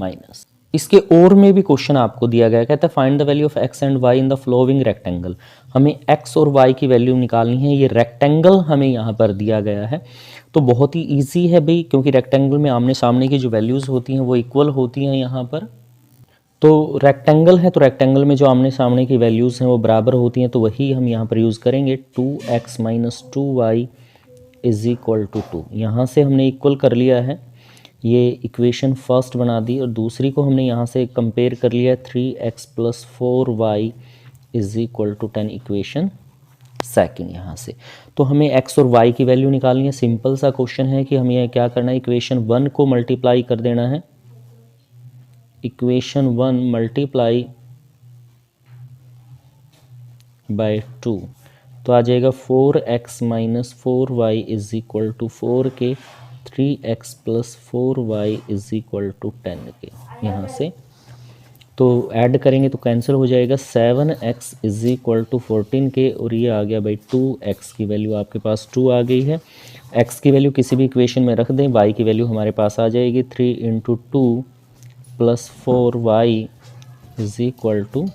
माइनस। इसके और में भी क्वेश्चन आपको दिया गया, कहता है find the value of x and y in the flowing rectangle. हमें x और y की वैल्यू निकालनी है। ये रेक्टेंगल हमें यहाँ पर दिया गया है, तो बहुत ही ईजी है भाई, क्योंकि रेक्टेंगल में आमने सामने की जो वैल्यूज़ होती हैं वो इक्वल होती हैं यहाँ पर। तो रेक्टेंगल है, तो रेक्टेंगल में जो आमने सामने की वैल्यूज़ हैं वो बराबर होती हैं, तो वही हम यहाँ पर यूज़ करेंगे। 2x minus 2y is equal to 2। यहाँ से हमने इक्वल कर लिया है, ये इक्वेशन फर्स्ट बना दी, और दूसरी को हमने यहाँ से कंपेयर कर लिया 3x plus 4y is equal to 10, equation second यहाँ से। तो हमें x और y की वैल्यू निकालनी है। सिंपल सा क्वेश्चन है कि हमें क्या करना है, इक्वेशन 1 को मल्टीप्लाई कर देना है। इक्वेशन 1 मल्टीप्लाई बाय 2, तो आ जाएगा 4x minus 4y is equal to 4 के 3x plus 4y is equal to 10 के। यहाँ से तो ऐड करेंगे तो कैंसिल हो जाएगा। 7x इज इक्वल टू 14 के, और ये आ गया भाई 2x की वैल्यू आपके पास 2 आ गई है। x की वैल्यू किसी भी इक्वेशन में रख दें, y की वैल्यू हमारे पास आ जाएगी 3 into 2 plus 4y is equal to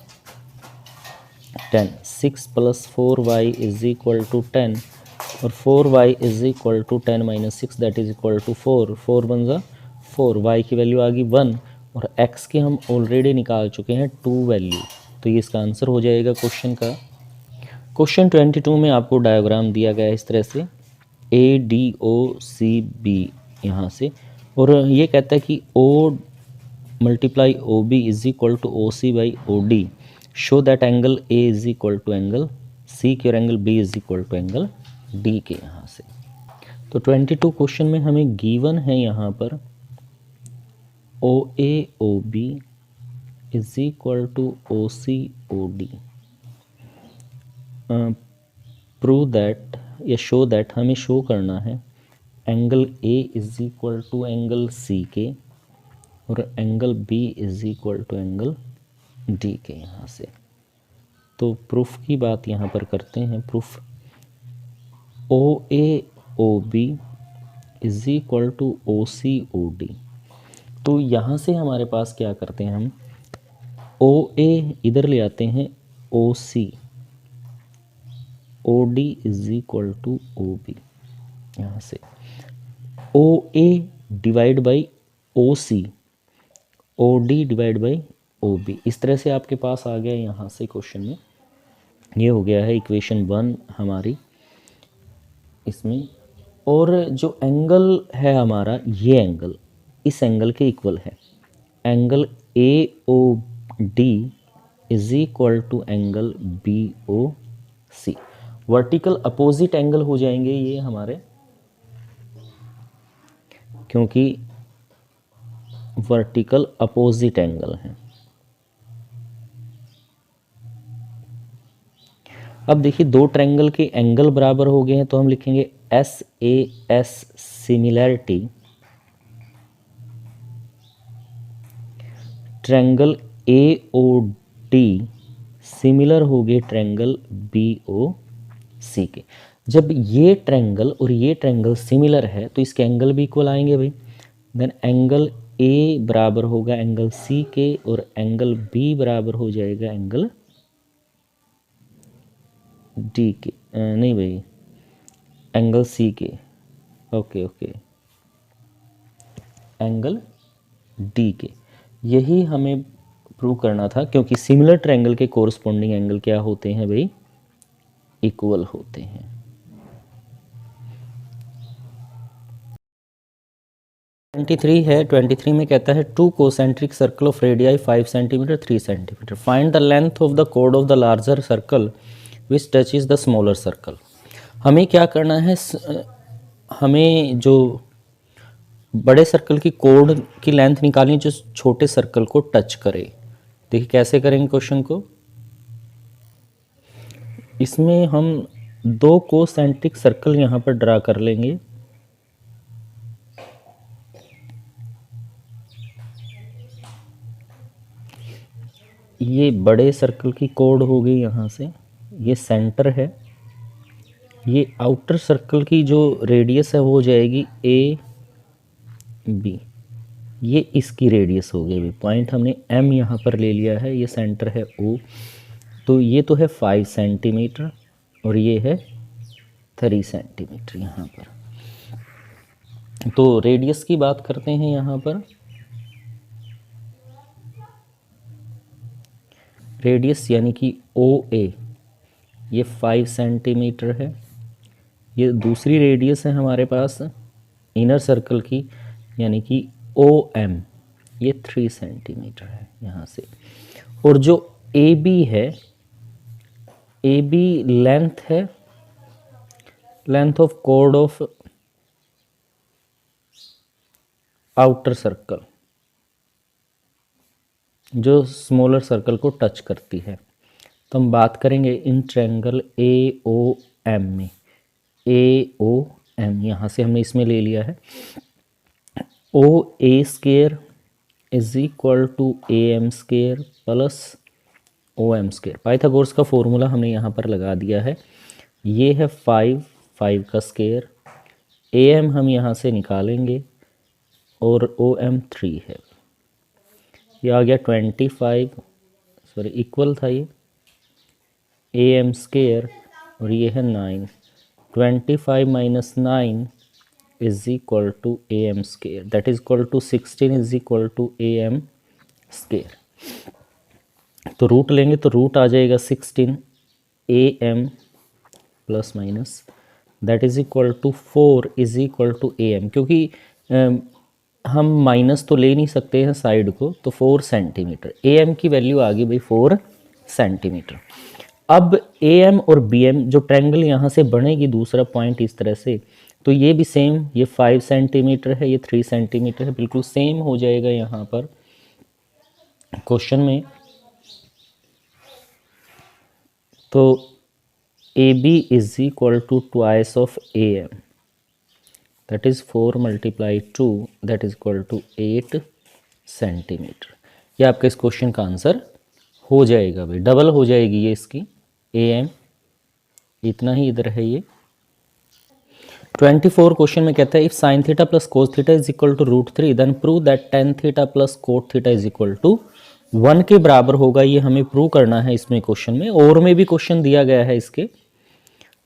10। 6 plus 4y is equal to 10, और 4y is equal to 10 minus 6 that is equal to 4। 4 बन जा 4, y की वैल्यू आ गई 1, और x की हम ऑलरेडी निकाल चुके हैं 2 वैल्यू, तो ये इसका आंसर हो जाएगा क्वेश्चन का। क्वेश्चन 22 में आपको डायग्राम दिया गया है इस तरह से ADOCB यहाँ से, और ये कहता है कि O multiply OB is equal to OC by OD, show that angle A is equal to angle C के, और angle B is equal to angle D के। यहाँ से तो 22 क्वेश्चन में हमें गिवन है यहाँ पर OAOB is equal to OCOD। Prove that या शो दैट, हमें शो करना है angle A is equal to angle C के, और angle B is equal to angle D के। यहाँ से तो प्रूफ की बात यहाँ पर करते हैं। Proof OAOB is equal to OCOD। तो यहाँ से हमारे पास क्या करते हैं, हम OA इधर ले आते हैं, OC OD is equal to OB। यहाँ से OA divide by OC, OD divide by OB, इस तरह से आपके पास आ गया यहाँ से क्वेश्चन में। ये हो गया है इक्वेशन 1 हमारी इसमें। और जो एंगल है हमारा, ये एंगल इस एंगल के इक्वल है। Angle AOD is equal to angle BOC। Vertical opposite angle हो जाएंगे ये हमारे, क्योंकि वर्टिकल अपोजिट एंगल है। अब देखिए, दो ट्रायंगल के एंगल बराबर हो गए हैं, तो हम लिखेंगे SAS similarity triangle AOD similar हो गए ट्रायंगल BOC के। जब ये ट्रायंगल और ये ट्रायंगल सिमिलर है तो इसके एंगल भी इक्वल आएंगे भाई। देन एंगल A बराबर होगा एंगल C के, और एंगल B बराबर हो जाएगा एंगल D के, नहीं भाई, एंगल C के। ओके, एंगल D के। यही हमें प्रूव करना था, क्योंकि सिमिलर ट्रायंगल के कोरस्पॉन्डिंग एंगल क्या होते हैं भाई, इक्वल होते हैं। है 23 में कहता है two concentric circle of radii 5 centimetre 3 centimetre, find the length of the कोड of the larger circle which touches the smaller circle. हमें क्या करना है, हमें जो बड़े सर्कल की कोड की लेंथ निकालनी जो छोटे सर्कल को टच करे। देखिए कैसे करेंगे क्वेश्चन को। इसमें हम दो कोसेंट्रिक सर्कल यहाँ पर ड्रा कर लेंगे। ये बड़े सर्कल की कोड हो गई यहाँ से, ये सेंटर है। ये आउटर सर्कल की जो रेडियस है वो हो जाएगी AB। ये इसकी रेडियस हो गई। पॉइंट हमने एम यहाँ पर ले लिया है, ये सेंटर है ओ, तो ये तो है 5 सेंटीमीटर और ये है 3 सेंटीमीटर यहाँ पर। तो रेडियस की बात करते हैं यहाँ पर। रेडियस यानी कि ओ ए, ये 5 सेंटीमीटर है। ये दूसरी रेडियस है हमारे पास इनर सर्कल की, यानी कि ओ एम, ये 3 सेंटीमीटर है यहाँ से। और जो ए बी है, ए बी लेंथ है, length of chord of outer circle, जो स्मॉलर सर्कल को टच करती है। तो हम बात करेंगे इन ट्रायंगल ए ओ एम में। ए ओ एम यहाँ से हमने इसमें ले लिया है। O A square is equal to A M square plus O M square. Pythagoras का फॉर्मूला हमने यहाँ पर लगा दिया है। ये है 5 का स्केयर, ए एम हम यहाँ से निकालेंगे और ओ एम 3 है। ये आ गया 25, सॉरी इक्वल था ये, ए एम स्केयर और ये है 9। 25 minus 9 is equal to A M square, that is equal to 16 is equal to A M square. तो रूट लेंगे तो रूट आ जाएगा 16 A M plus minus, that is equal to 4 is equal to A M. क्योंकि हम minus तो ले नहीं सकते हैं साइड को, तो 4 सेंटीमीटर, ए एम की वैल्यू आ गई भाई 4 सेंटीमीटर। अब ए एम और बी एम जो ट्रायंगल यहाँ से बनेगी दूसरा पॉइंट इस तरह से, तो ये भी सेम, ये 5 सेंटीमीटर है, ये 3 सेंटीमीटर है, बिल्कुल सेम हो जाएगा यहाँ पर क्वेश्चन में। तो A B is equal to twice of A M, that is 4 multiply 2, that is equal to 8 centimetre. ये आपका इस क्वेश्चन का आंसर हो जाएगा भाई, डबल हो जाएगी ये इसकी ए एम, इतना ही इधर है ये। 24 क्वेश्चन में कहता है if sine theta plus cos theta is equal to root 3 then prove that tan theta plus cot theta is equal to 1 के बराबर होगा। ये हमें प्रूव करना है इसमें क्वेश्चन में, और में भी क्वेश्चन दिया गया है इसके।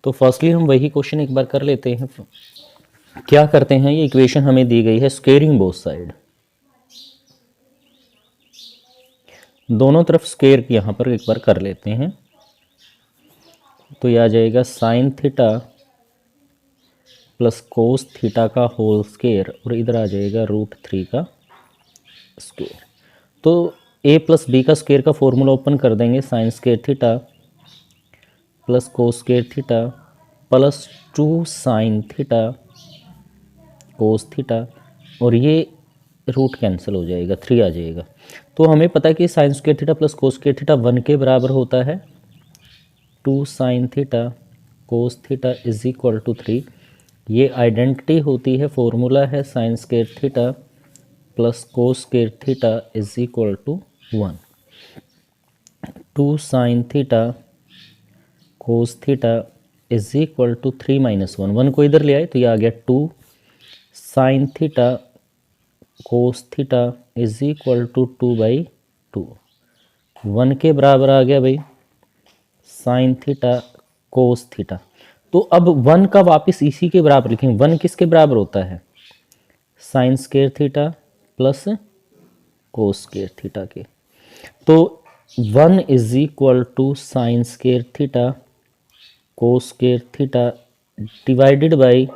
तो फर्स्टली हम वही क्वेश्चन एक बार कर लेते हैं। क्या करते हैं, ये इक्वेशन हमें दी गई है स्क्वेयरिंग बोथ साइड, दोनों तरफ स्क्वेयर यहाँ पर एक बार कर लेते हैं। तो यह आ जाएगा sign theta plus cos theta का होल स्क्वेयर, और इधर आ जाएगा रूट 3 का स्क्वेयर। तो a प्लस बी का स्क्वेयर का फॉर्मूला ओपन कर देंगे, sign square theta plus cos square theta plus 2 sine theta cos theta, और ये रूट कैंसिल हो जाएगा, 3 आ जाएगा। तो हमें पता है कि sine square theta plus cos square theta 1 के बराबर होता है। 2 sine theta cos theta is equal to 3, ये आइडेंटिटी होती है, फॉर्मूला है sine square theta plus cos square theta is equal to 1। 2 sine theta cos theta is equal to 3 minus 1, 1 को इधर ले आए तो ये आ गया 2 sine theta cos theta is equal to 2/2, 1 के बराबर आ गया भाई साइन थीटा कोस थीटा। तो अब 1 का वापस इसी के बराबर लिखेंगे। 1 किसके बराबर होता है, sine square theta plus cos square theta के। तो 1 is equal to sine square theta cos square theta divided by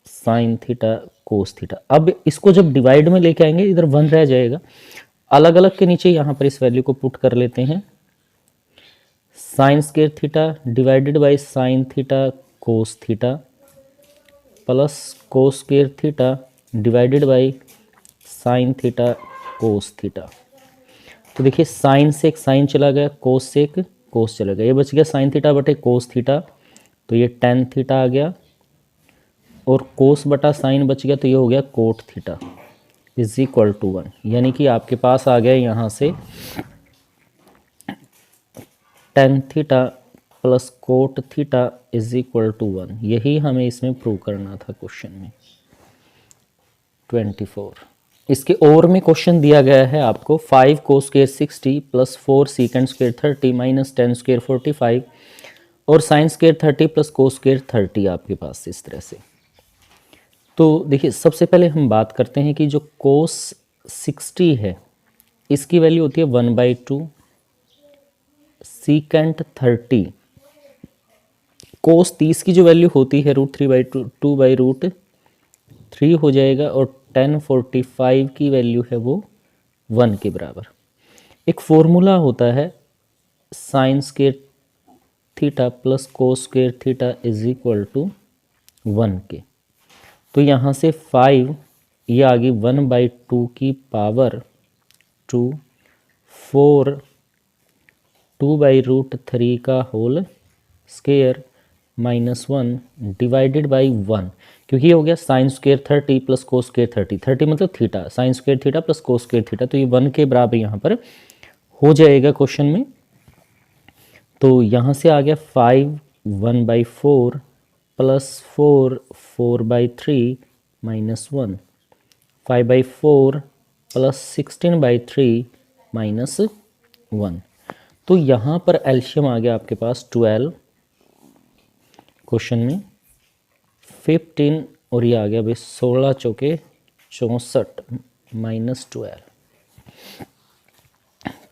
sine theta cos theta. अब इसको जब डिवाइड में लेके आएंगे इधर 1 रह जाएगा, अलग अलग के नीचे यहाँ पर इस वैल्यू को पुट कर लेते हैं। Sign square theta divided by sine theta cos theta plus cos square theta divided by sine theta cos theta. तो देखिए साइन से एक साइन चला गया, कोस से एक कोस चला गया, ये बच गया साइन थीटा बटे कोस थीटा, तो ये टेन थीटा आ गया, और कोस बटा साइन बच गया, तो ये हो गया cot theta is equal to 1। यानी कि आपके पास आ गया यहाँ से tan theta plus cot theta is equal to 1। यही हमें इसमें प्रूव करना था क्वेश्चन में 24। इसके और में क्वेश्चन दिया गया है आपको 5 cos square 60 plus 4 secant square 30 minus 10 square 45 और sin square 30 plus cos square 30 आपके पास इस तरह से। तो देखिए सबसे पहले हम बात करते हैं कि जो cos 60 है इसकी वैल्यू होती है 1/2 secant 30 cos 30 की जो वैल्यू होती है √3/2 हो जाएगा और tan 45 की वैल्यू है वो 1 के बराबर। एक फॉर्मूला होता है sin square theta plus cos square theta is equal to 1 के। तो यहाँ से 5 ये आ गई 1/2 की पावर 2 4 2/√3 का whole square minus 1 divided by 1, क्योंकि ये हो गया साइन स्क्वायर 30 प्लस कोस स्क्वायर 30 मतलब theta, sine square theta plus cos square theta, तो ये 1 के बराबर यहाँ पर हो जाएगा क्वेश्चन में। तो यहाँ से आ गया 5 1/4 प्लस 4 4/3 माइनस 1 5/4 प्लस 16/3 माइनस 1। तो यहाँ पर एलसीएम आ गया आपके पास 12 क्वेश्चन में 15 और ये आ गया भाई 16 चौके 64 माइनस 12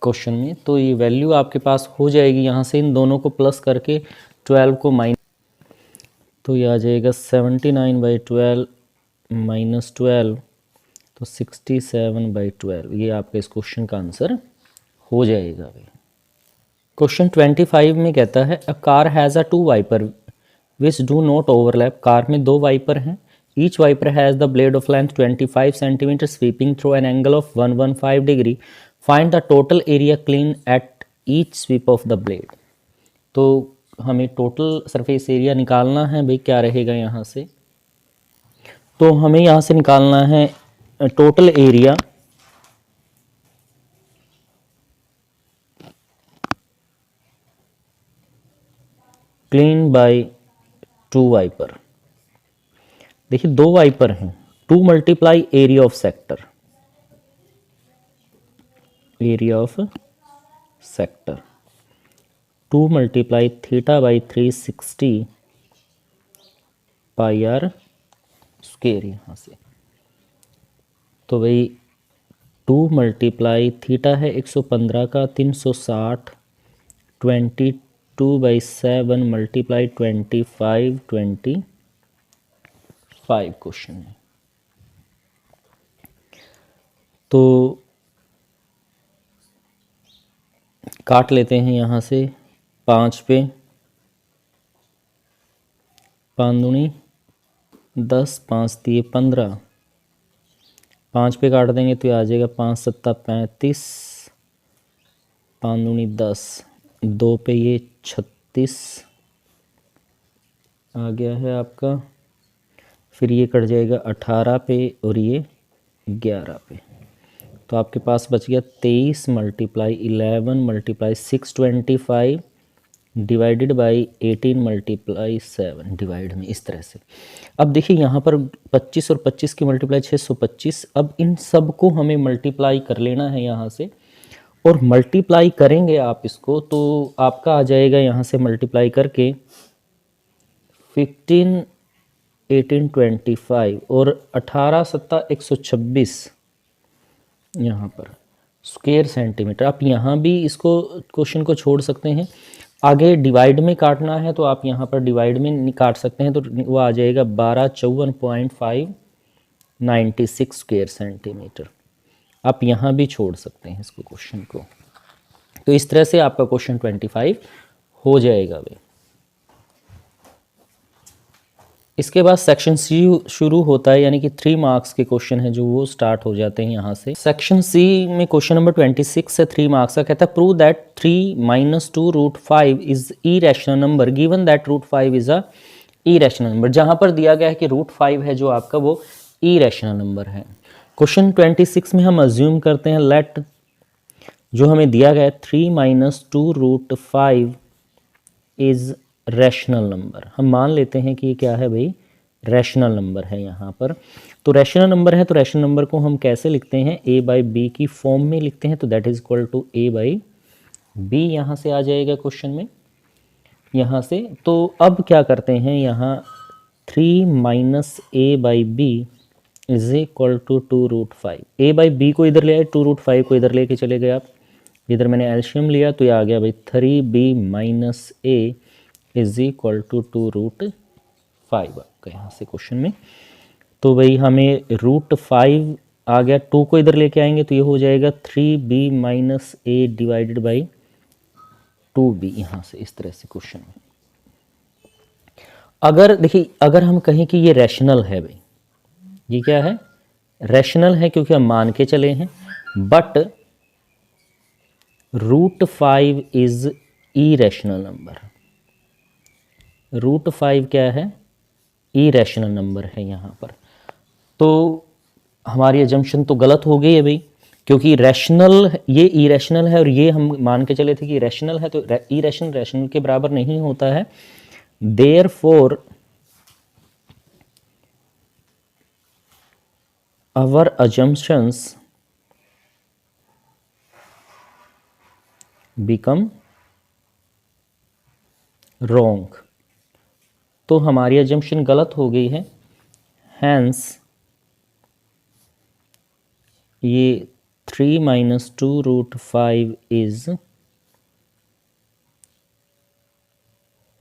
क्वेश्चन में। तो ये वैल्यू आपके पास हो जाएगी, यहाँ से इन दोनों को प्लस करके 12 को माइनस, तो ये आ जाएगा 79/12 माइनस 12, तो 67/12। ये आपका इस क्वेश्चन का आंसर हो जाएगा भाई। क्वेश्चन 25 में कहता है a car has a 2 wiper which do not overlap. Car में 2 वाइपर हैं, each wiper has the blade of length 25 centimetre sweeping through an angle of 115 degree. Find the total area clean at each sweep of the blade. तो हमें total surface area निकालना है भाई, क्या रहेगा यहाँ से, तो हमें यहाँ से निकालना है total area clean by 2 wiper. देखिए 2 वाइपर हैं, 2 multiply area of sector, area of sector 2 multiply theta by 360 pi R square यहाँ से। तो भाई 2 मल्टीप्लाई थीटा है 115 का 360 22/7 मल्टीप्लाई 25 क्वेश्चन में। तो काट लेते हैं यहाँ से 5 पे, 5 दूनी 10 5 दिए 15, 5 पे काट देंगे तो ये आ जाएगा 5 7 35, 5 दूनी 10, 2 पे ये 36 आ गया है आपका, फिर ये कट जाएगा 18 पे और ये 11 पे, तो आपके पास बच गया 23 multiply 11 multiply 625 divided by 18 multiply 7 divide में, इस तरह से। अब देखिए यहाँ पर 25 और 25 की मल्टीप्लाई 625। अब इन सब को हमें मल्टीप्लाई कर लेना है यहाँ से, और मल्टीप्लाई करेंगे आप इसको तो आपका आ जाएगा यहाँ से मल्टीप्लाई करके 15 18 25 और 18 7 126 यहाँ पर स्क्वायर सेंटीमीटर। आप यहाँ भी इसको क्वेश्चन को छोड़ सकते हैं, आगे डिवाइड में काटना है तो आप यहाँ पर डिवाइड में काट सकते हैं, तो वो आ जाएगा 1254.596 स्क्वायर सेंटीमीटर। आप यहाँ भी छोड़ सकते हैं इसको क्वेश्चन को। तो इस तरह से आपका क्वेश्चन 25 हो जाएगा भाई। इसके बाद सेक्शन सी शुरू होता है, यानी कि 3 मार्क्स के क्वेश्चन हैं जो वो स्टार्ट हो जाते हैं यहाँ से। सेक्शन सी में क्वेश्चन नंबर 26 से 3 मार्क्स का कहता है prove that 3 - 2√5 is irrational number given that √5 is a irrational number. जहाँ पर दिया गया है कि √5 है जो आपका वो इरेशनल नंबर है। क्वेश्चन 26 में हम अज्यूम करते हैं लेट, जो हमें दिया गया है 3 - 2√5 इज रैशनल नंबर। हम मान लेते हैं कि ये क्या है भाई, रैशनल नंबर है यहाँ पर। तो रैशनल नंबर है तो रैशनल नंबर को हम कैसे लिखते हैं, a बाई बी की फॉर्म में लिखते हैं, तो that is equal to a by B यहाँ से आ जाएगा क्वेश्चन में यहाँ से। तो अब क्या करते हैं, यहाँ 3 minus A by B is equal to 2√5। A by B को इधर ले आए, 2√5 को इधर लेके चले गए आप, इधर मैंने एल्शियम लिया तो ये आ गया भाई 3b minus A is equal to 2√5 आपका यहाँ से क्वेश्चन में। तो भाई हमें √5 आ गया, 2 को इधर लेके आएंगे तो ये हो जाएगा 3b minus A divided by 2b यहाँ से, इस तरह से क्वेश्चन में। अगर देखिए, अगर हम कहें कि ये रैशनल है भाई, ये क्या है, रैशनल है क्योंकि हम मान के चले हैं, बट √5 इज इरेशनल नंबर। √5 क्या है, इरेशनल नंबर है यहाँ पर। तो हमारी एजम्पशन तो गलत हो गई है भाई, क्योंकि रैशनल ये इरेशनल है और ये हम मान के चले थे कि रैशनल है, तो इरेशनल रैशनल के बराबर नहीं होता है। Therefore our assumptions become wrong। तो हमारी assumption गलत हो गई है, hence ये 3 माइनस 2√5 इज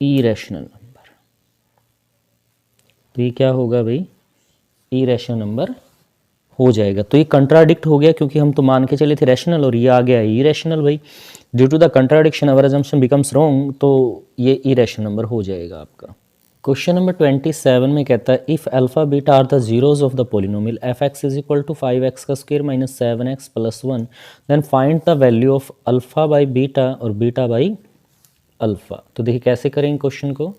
इरेशनल नंबर। तो ये क्या होगा भाई, इरेशनल नंबर हो जाएगा। तो ये कंट्राडिक्ट हो गया क्योंकि हम तो मान के चले थे रैशनल और ये आ गया इरेशनल भाई। Due to the contradiction our assumption becomes wrong, तो ये इरेशनल नंबर हो जाएगा आपका। क्वेश्चन नंबर 27 में कहता है if alpha beta are the zeros of the polynomial F X is equal to 5x का square minus 7x plus 1, then find the value of alpha by beta और beta by alpha. तो देखिए कैसे करेंगे question को।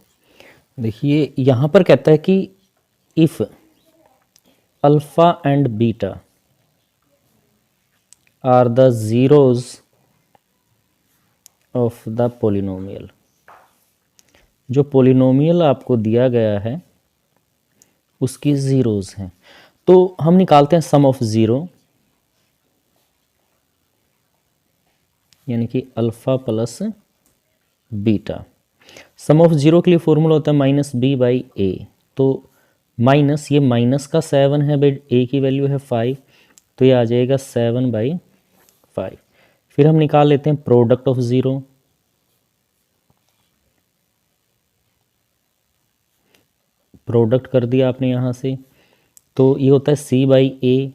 देखिए यहाँ पर कहता है कि if alpha and beta are the zeros of the polynomial. जो पोलिनोमियल आपको दिया गया है उसकी ज़ीरोज़ हैं, तो हम निकालते हैं सम ऑफ ज़ीरो, यानी कि alpha plus beta. Sum of zero के लिए फॉर्मूला होता है माइनस बी बाई ए। तो माइनस, ये माइनस का 7 है भाई, ए की वैल्यू है 5, तो ये आ जाएगा 7/5। फिर हम निकाल लेते हैं प्रोडक्ट ऑफ ज़ीरो। प्रोडक्ट कर दिया आपने यहाँ से, तो ये होता है c बाई ए।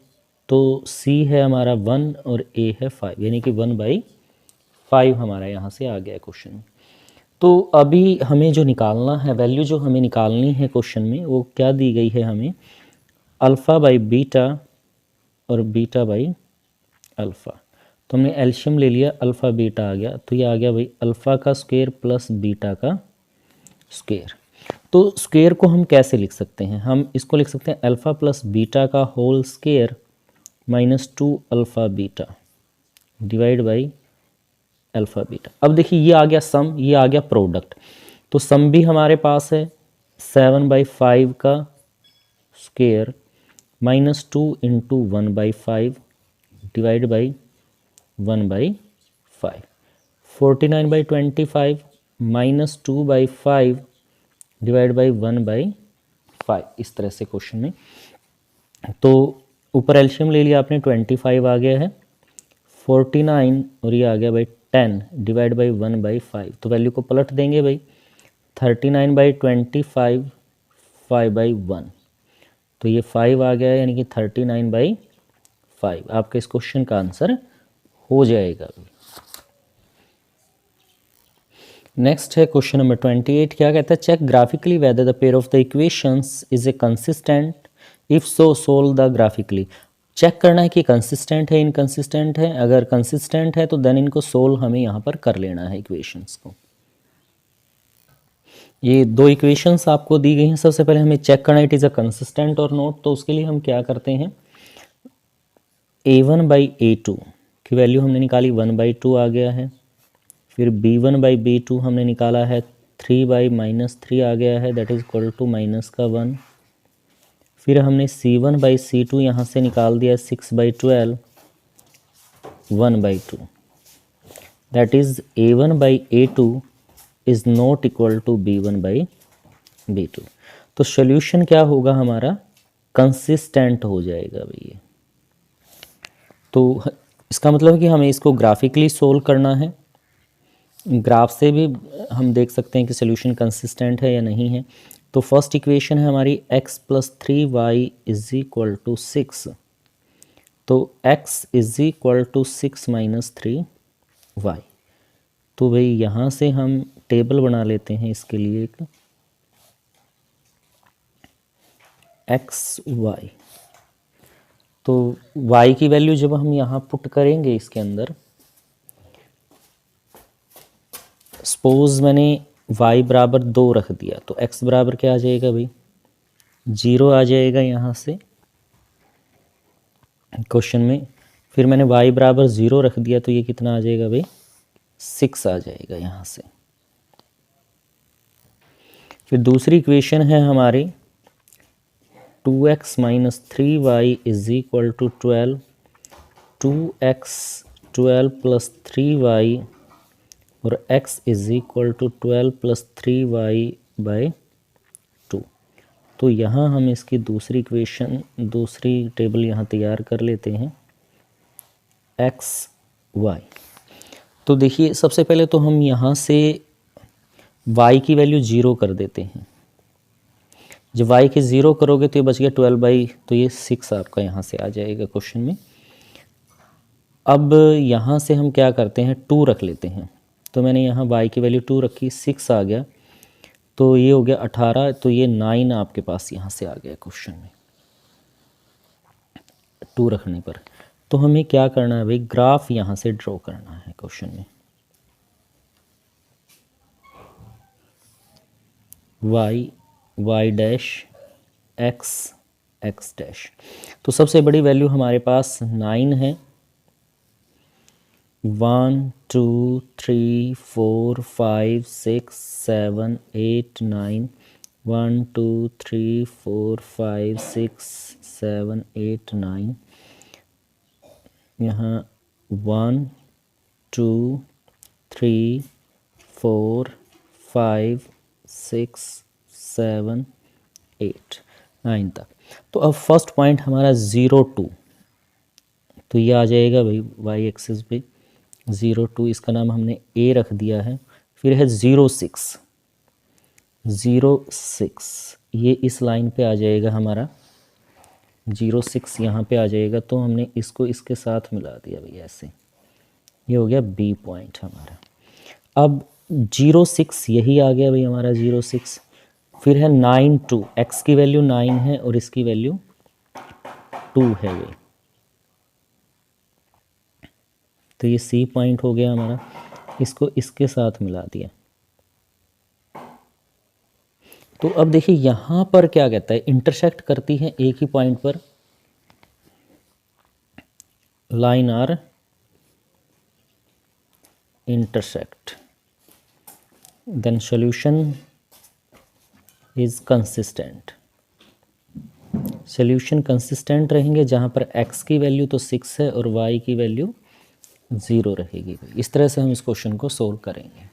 तो c है हमारा 1 और a है 5, यानी कि 1/5 हमारा यहाँ से आ गया क्वेश्चन। तो अभी हमें जो निकालना है, वैल्यू जो हमें निकालनी है क्वेश्चन में, वो क्या दी गई है हमें, अल्फ़ा बाई बीटा और बीटा बाई अल्फ़ा। तो हमने एल्शियम ले लिया, अल्फ़ा बीटा आ गया, तो ये आ गया भाई अल्फ़ा का स्क्वायर प्लस बीटा का स्क्वायर। तो स्क्वायर को हम कैसे लिख सकते हैं, हम इसको लिख सकते हैं अल्फ़ा प्लस बीटा का whole square minus 2 alpha beta divide by alpha beta. अब देखिए ये आ गया सम, ये आ गया प्रोडक्ट। तो सम भी हमारे पास है 7/5 का square minus 2 into 1/5 divide by 1/5। 49/25 minus 2/5 divide by 1/5, इस तरह से क्वेश्चन में। तो ऊपर एल्शियम ले लिया आपने, 25 आ गया है, 49 और ये आ गया भाई 10 डिवाइड बाई 1/5। तो वैल्यू को पलट देंगे भाई, 39/25 5/1, तो ये 5 आ गया, यानी कि 39/5 आपका इस क्वेश्चन का आंसर हो जाएगा। नेक्स्ट है क्वेश्चन नंबर 28। क्या कहता है, check graphically whether the pair of the equations is a consistent, if so solve the graphically. Check करना है कि कंसिस्टेंट है इनकंसिस्टेंट है। अगर कंसिस्टेंट है तो देन इनको सोल्व हमें यहाँ पर कर लेना है इक्वेशंस को। ये दो इक्वेशंस आपको दी गई हैं, सबसे पहले हमें चेक करना है इट इज़ अ कंसिस्टेंट और नॉट। तो उसके लिए हम क्या करते हैं, a1/a2 की वैल्यू हमने निकाली 1/2 आ गया है। फिर b1/b2 हमने निकाला है 3/-3 आ गया है, that is equal to minus का 1। फिर हमने C1/C2 यहाँ से निकाल दिया 6/12 1/2, that is A1/A2 is not equal to B1/B2। तो सोल्यूशन क्या होगा हमारा, कंसिस्टेंट हो जाएगा भैया। तो इसका मतलब है कि हमें इसको ग्राफिकली सोल्व करना है। ग्राफ से भी हम देख सकते हैं कि सोल्यूशन कंसिस्टेंट है या नहीं है। तो फर्स्ट इक्वेशन है हमारी x + 3y = 6। तो x = 6 - 3y। तो भाई यहाँ से हम टेबल बना लेते हैं इसके लिए एक x y। तो y की वैल्यू जब हम यहाँ पुट करेंगे इसके अंदर, सपोज मैंने y बराबर 2 रख दिया, तो x बराबर क्या आ जाएगा भाई, 0 आ जाएगा यहाँ से क्वेश्चन में। फिर मैंने y बराबर 0 रख दिया, तो ये कितना आ जाएगा भाई, 6 आ जाएगा यहाँ से। फिर दूसरी इक्वेशन है हमारी 2x - 3y = 12। 2x 12 + 3y और x = 12 + 3y/2। तो यहाँ हम इसकी दूसरी इक्वेशन, दूसरी टेबल यहाँ तैयार कर लेते हैं x y। तो देखिए सबसे पहले तो हम यहाँ से y की वैल्यू 0 कर देते हैं। जब y के 0 करोगे तो ये बच गया 12/, तो ये 6 आपका यहाँ से आ जाएगा क्वेश्चन में। अब यहाँ से हम क्या करते हैं, 2 रख लेते हैं। तो मैंने यहाँ y की वैल्यू 2 रखी, 6 आ गया, तो ये हो गया 18। तो ये 9 आपके पास यहाँ से आ गया क्वेश्चन में 2 रखने पर। तो हमें क्या करना है भाई, ग्राफ यहाँ से ड्रॉ करना है क्वेश्चन में। y dash x dash. तो सबसे बड़ी वैल्यू हमारे पास 9 है। 1 2 3 4 5 6 7 8 9। 1 2 3 4 5 6 7 8 9। यहाँ 1 2 3 4 5 6 7 8 9 तक। तो अब फर्स्ट पॉइंट हमारा 0 2, तो ये आ जाएगा भाई y एक्सिस पे 0 2, इसका नाम हमने a रख दिया है। फिर है 0 6, ये इस लाइन पे आ जाएगा हमारा 0 6 यहाँ पे आ जाएगा। तो हमने इसको इसके साथ मिला दिया भैया ऐसे, ये हो गया b पॉइंट हमारा। अब 0 6 यही आ गया भाई हमारा 0 6। फिर है 9 2, x की वैल्यू 9 है और इसकी वैल्यू 2 है भाई, तो ये C पॉइंट हो गया हमारा। इसको इसके साथ मिला दिया। तो अब देखिए यहाँ पर क्या कहता है, इंटरसेक्ट करती है एक ही पॉइंट पर, line are intersect, then solution is consistent. Solution consistent रहेंगे जहाँ पर x की वैल्यू तो 6 है और y की वैल्यू 0 रहेगी। इस तरह से हम इस क्वेश्चन को सोल्व करेंगे।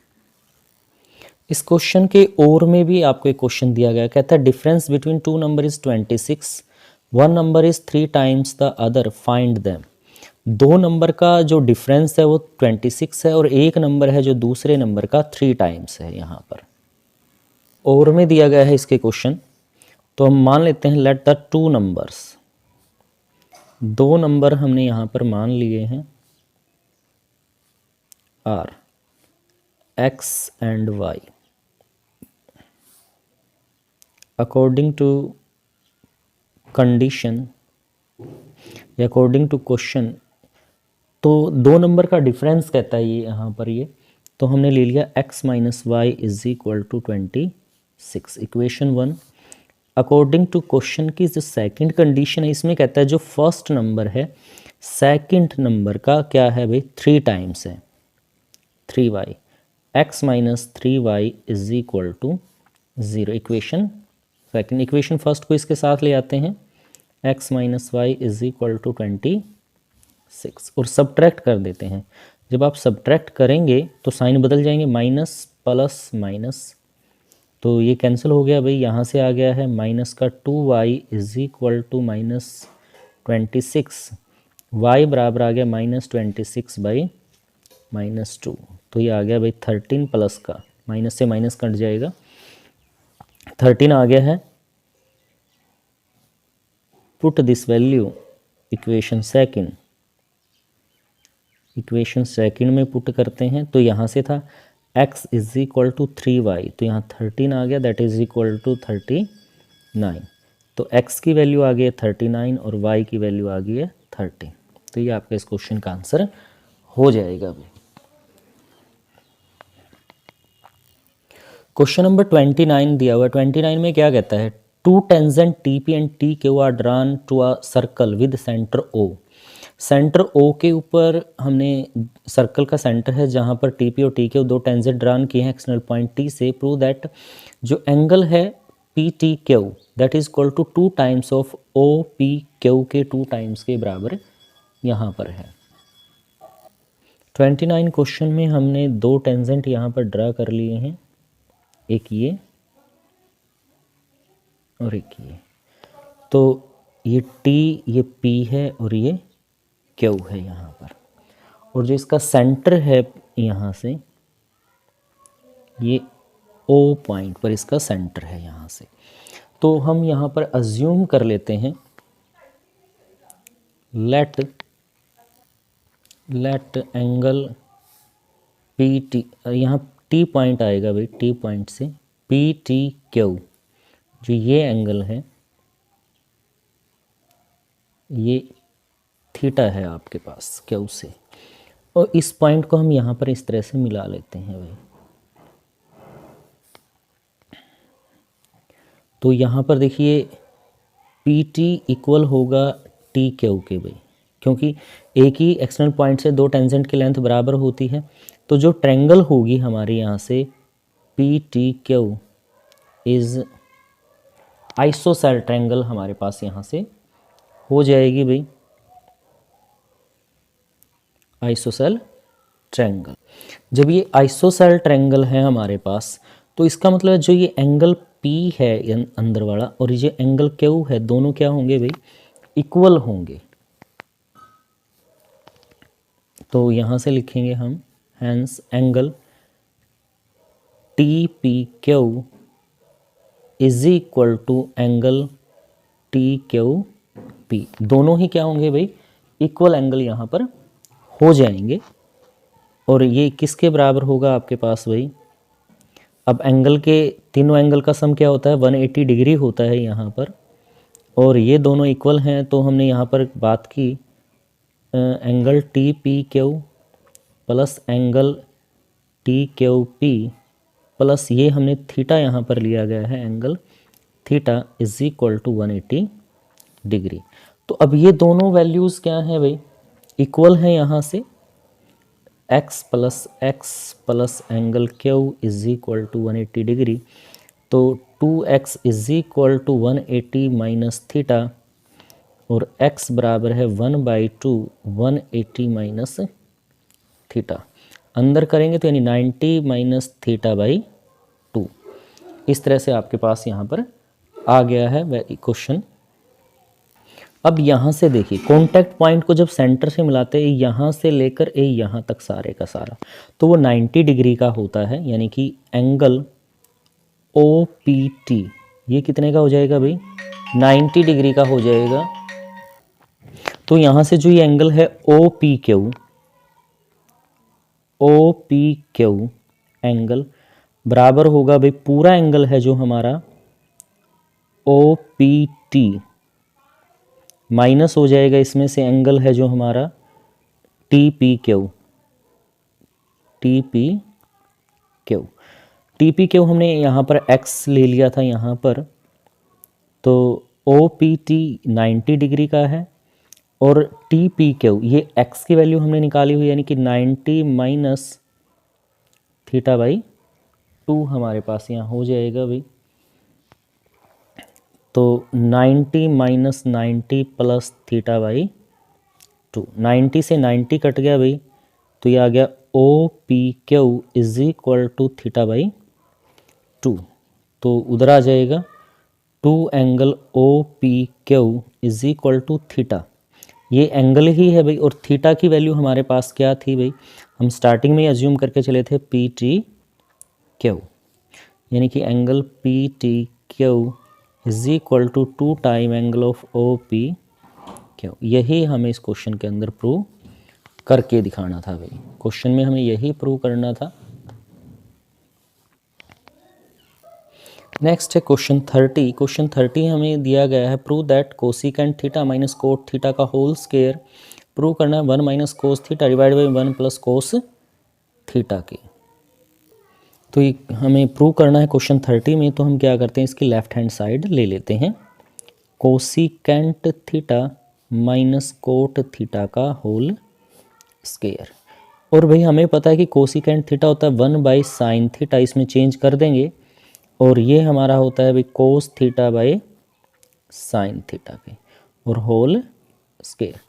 इस क्वेश्चन के और में भी आपको एक क्वेश्चन दिया गया, कहता है difference between 2 number is 26, 1 number is 3 times the other, find them. 2 number का जो डिफरेंस है वो 26 है और एक नंबर है जो दूसरे नंबर का 3 टाइम्स है यहाँ पर। और में दिया गया है इसके क्वेश्चन, तो हम मान लेते हैं लेट द 2 नंबर्स, 2 नंबर हमने यहाँ पर मान लिए हैं are x and y according to condition या अकॉर्डिंग टू क्वेश्चन। तो 2 नंबर का डिफरेंस कहता है ये यहाँ पर, ये तो हमने ले लिया x - y = 26, equation 1। According to question की जो सेकंड कंडीशन है, इसमें कहता है जो फर्स्ट नंबर है सेकंड नंबर का क्या है भाई, 3 टाइम्स है 3y, x - 3y = 0, equation second. Equation first को इसके साथ ले आते हैं, x minus Y is equal to 26 और सब्ट्रैक्ट कर देते हैं। जब आप सब्ट्रैक्ट करेंगे तो साइन बदल जाएंगे, माइनस प्लस माइनस, तो ये कैंसिल हो गया भाई। यहाँ से आ गया है माइनस का 2y is equal to minus 26, y बराबर आ गया माइनस 26 बाई माइनस 2, तो ये आ गया भाई 13 प्लस का, माइनस से माइनस कट जाएगा, 13 आ गया है। Put this value equation second, equation second में पुट करते हैं, तो यहाँ से था x is equal to 3y, तो यहाँ 13 आ गया, दैट इज इक्वल टू 39, तो x की वैल्यू आ गई है 39 और y की वैल्यू आ गई है 30, तो ये आपका इस क्वेश्चन का आंसर हो जाएगा भाई। क्वेश्चन नंबर 29 दिया हुआ है। 29 में क्या कहता है, two tangent TP and TQ are drawn to a circle with centre O। Centre O के ऊपर हमने सर्कल का सेंटर है जहाँ पर TP और TQ दो टेंजेंट ड्रॉन किए हैं एक्सटर्नल पॉइंट T से। प्रूव दैट जो एंगल है PTQ that is equal to 2 times of OPQ के 2 टाइम्स के बराबर यहाँ पर है। 29 क्वेश्चन में हमने दो टेंजेंट यहाँ पर ड्रा कर लिए हैं, एक ये और एक ये, तो ये T ये P है और ये Q है यहाँ पर, और जो इसका सेंटर है यहाँ से ये O पॉइंट पर इसका सेंटर है यहाँ से, तो हम यहाँ पर अज्यूम कर लेते हैं लेट एंगल PT, यहाँ T पॉइंट आएगा भाई, T पॉइंट से PTQ जो ये एंगल है ये थीटा है आपके पास Q से, और इस पॉइंट को हम यहाँ पर इस तरह से मिला लेते हैं भाई। तो यहाँ पर देखिए PT इक्वल होगा TQ के भाई, क्योंकि एक ही एक्सटर्नल पॉइंट से दो टेंजेंट की लेंथ बराबर होती है, तो जो ट्रायंगल होगी हमारे यहाँ से PTQ इज आइसोसेल ट्रायंगल हमारे पास यहाँ से हो जाएगी भाई, आइसोसेल ट्रायंगल। जब ये आइसोसेल ट्रायंगल है हमारे पास, तो इसका मतलब जो ये एंगल P है अंदर वाला और ये एंगल Q है, दोनों क्या होंगे भाई, इक्वल होंगे। तो यहाँ से लिखेंगे हम hence angle TPQ is equal to angle TQP, दोनों ही क्या होंगे भाई, इक्वल एंगल यहाँ पर हो जाएंगे। और ये किसके बराबर होगा आपके पास भाई, अब एंगल के तीनों एंगल का सम क्या होता है 180 डिग्री होता है यहाँ पर, और ये दोनों इक्वल हैं, तो हमने यहाँ पर बात की angle TPQ plus angle TQP plus ये हमने थीटा यहाँ पर लिया गया है angle theta is equal to 180 degree. तो अब ये दोनों वैल्यूज़ क्या हैं भाई, इक्वल हैं यहाँ से, x plus angle Q is equal to 180 degree, तो 2x is equal to 180 minus theta, और x बराबर है 1/2 180 माइनस थीटा, अंदर करेंगे तो यानी 90 माइनस थीटा बाई 2। इस तरह से आपके पास यहाँ पर आ गया है क्वेश्चन। अब यहाँ से देखिए कॉन्टैक्ट पॉइंट को जब सेंटर से मिलाते हैं यहाँ से लेकर यहाँ तक सारे का सारा, तो वो 90 डिग्री का होता है, यानी कि एंगल OPT ये कितने का हो जाएगा भाई, 90 डिग्री का हो जाएगा। तो यहाँ से जो ये एंगल है OPQ एंगल बराबर होगा भाई, पूरा एंगल है जो हमारा OPT माइनस हो जाएगा इसमें से एंगल है जो हमारा TPQ हमने यहाँ पर x ले लिया था यहाँ पर, तो OPT 90 डिग्री का है और TPQ ये x की वैल्यू हमने निकाली हुई, यानी कि 90 माइनस थीटा बाई 2 हमारे पास यहाँ हो जाएगा भाई। तो 90 माइनस 90 प्लस थीटा बाई 2, 90 से 90 कट गया भाई, तो ये आ गया O P Q is equal to theta by 2। तो उधर आ जाएगा 2 angle O P Q is equal to theta, ये एंगल ही है भाई, और थीटा की वैल्यू हमारे पास क्या थी भाई, हम स्टार्टिंग में ही अज्यूम करके चले थे पी टी क्यू, यानी कि angle P T Q is equal to 2 time angle of O P Q. यही हमें इस क्वेश्चन के अंदर प्रूव करके दिखाना था भाई, क्वेश्चन में हमें यही प्रूव करना था। नेक्स्ट है क्वेश्चन 30। क्वेश्चन 30 हमें दिया गया है prove that cosecant theta minus cot theta का होल स्क्वायर, प्रूव करना है 1 minus cos theta divide by 1 plus cos theta के। तो ये हमें प्रूव करना है क्वेश्चन 30 में, तो हम क्या करते हैं, इसकी लेफ्ट हैंड साइड ले लेते हैं, cosecant theta minus cot theta का होल स्क्वायर। और भाई हमें पता है कि कोसिकेंट थीटा होता है 1 बाई साइन थीटा, इसमें चेंज कर देंगे, और ये हमारा होता है भाई cos theta by sine theta पे, और होल स्क्वायर।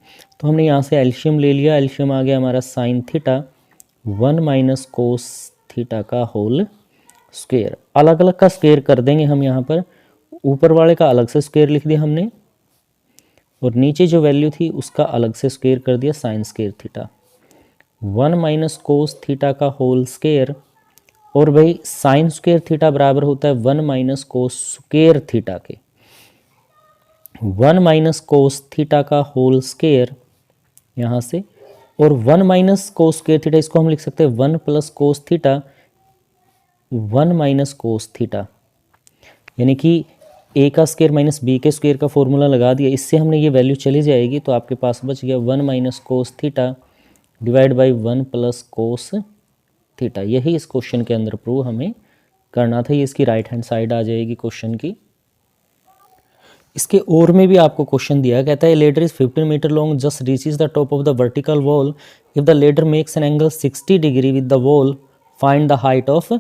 तो हमने यहाँ से एल्शियम ले लिया, एल्शियम आ गया हमारा sine theta 1 minus cos theta का होल स्क्वायर। अलग अलग का स्क्वायर कर देंगे हम यहाँ पर, ऊपर वाले का अलग से स्क्वायर लिख दिया हमने, और नीचे जो वैल्यू थी उसका अलग से स्क्वायर कर दिया, sign square theta 1 minus cos theta का होल स्क्वायर। और भाई साइन स्क्वायर थीटा बराबर होता है 1 माइनस कोस स्क्वायर थीटा के, 1 माइनस कोस थीटा का होल स्क्वायर यहाँ से, और 1 माइनस कोस स्क्वायर थीटा इसको हम लिख सकते हैं 1 plus cos theta 1 minus cos theta, यानी कि ए का स्क्वायर माइनस बी के स्क्वायर का फॉर्मूला लगा दिया, इससे हमने ये वैल्यू चली जाएगी, तो आपके पास बच गया 1 minus cos theta divide by 1 plus cos theta. यही इस क्वेश्चन के अंदर प्रूव हमें करना था, ये इसकी राइट हैंड साइड आ जाएगी क्वेश्चन की। इसके और में भी आपको क्वेश्चन दिया, कहता है ladder is 15 metre long just reaches the top of the vertical wall, if the ladder makes an angle 60 degree with the wall find the height of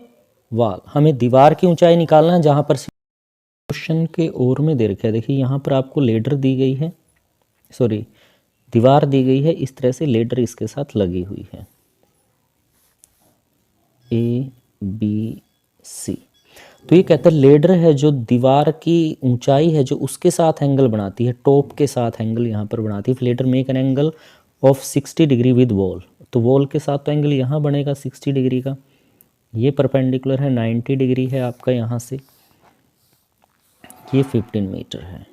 wall. हमें दीवार की ऊंचाई निकालना है जहां पर, क्वेश्चन के और में दे रखा है, देखिए यहाँ पर आपको लेडर दी गई है, सॉरी दीवार दी गई है, इस तरह से लेडर इसके साथ लगी हुई है ए बी सी। तो ये कहता है लेडर है जो दीवार की ऊंचाई है जो उसके साथ एंगल बनाती है, टॉप के साथ एंगल यहाँ पर बनाती है। Ladder make an angle of 60 degree with wall, तो वॉल के साथ तो एंगल यहाँ बनेगा 60 डिग्री का, ये परपेंडिकुलर है 90 डिग्री है आपका यहाँ से, ये 15 मीटर है।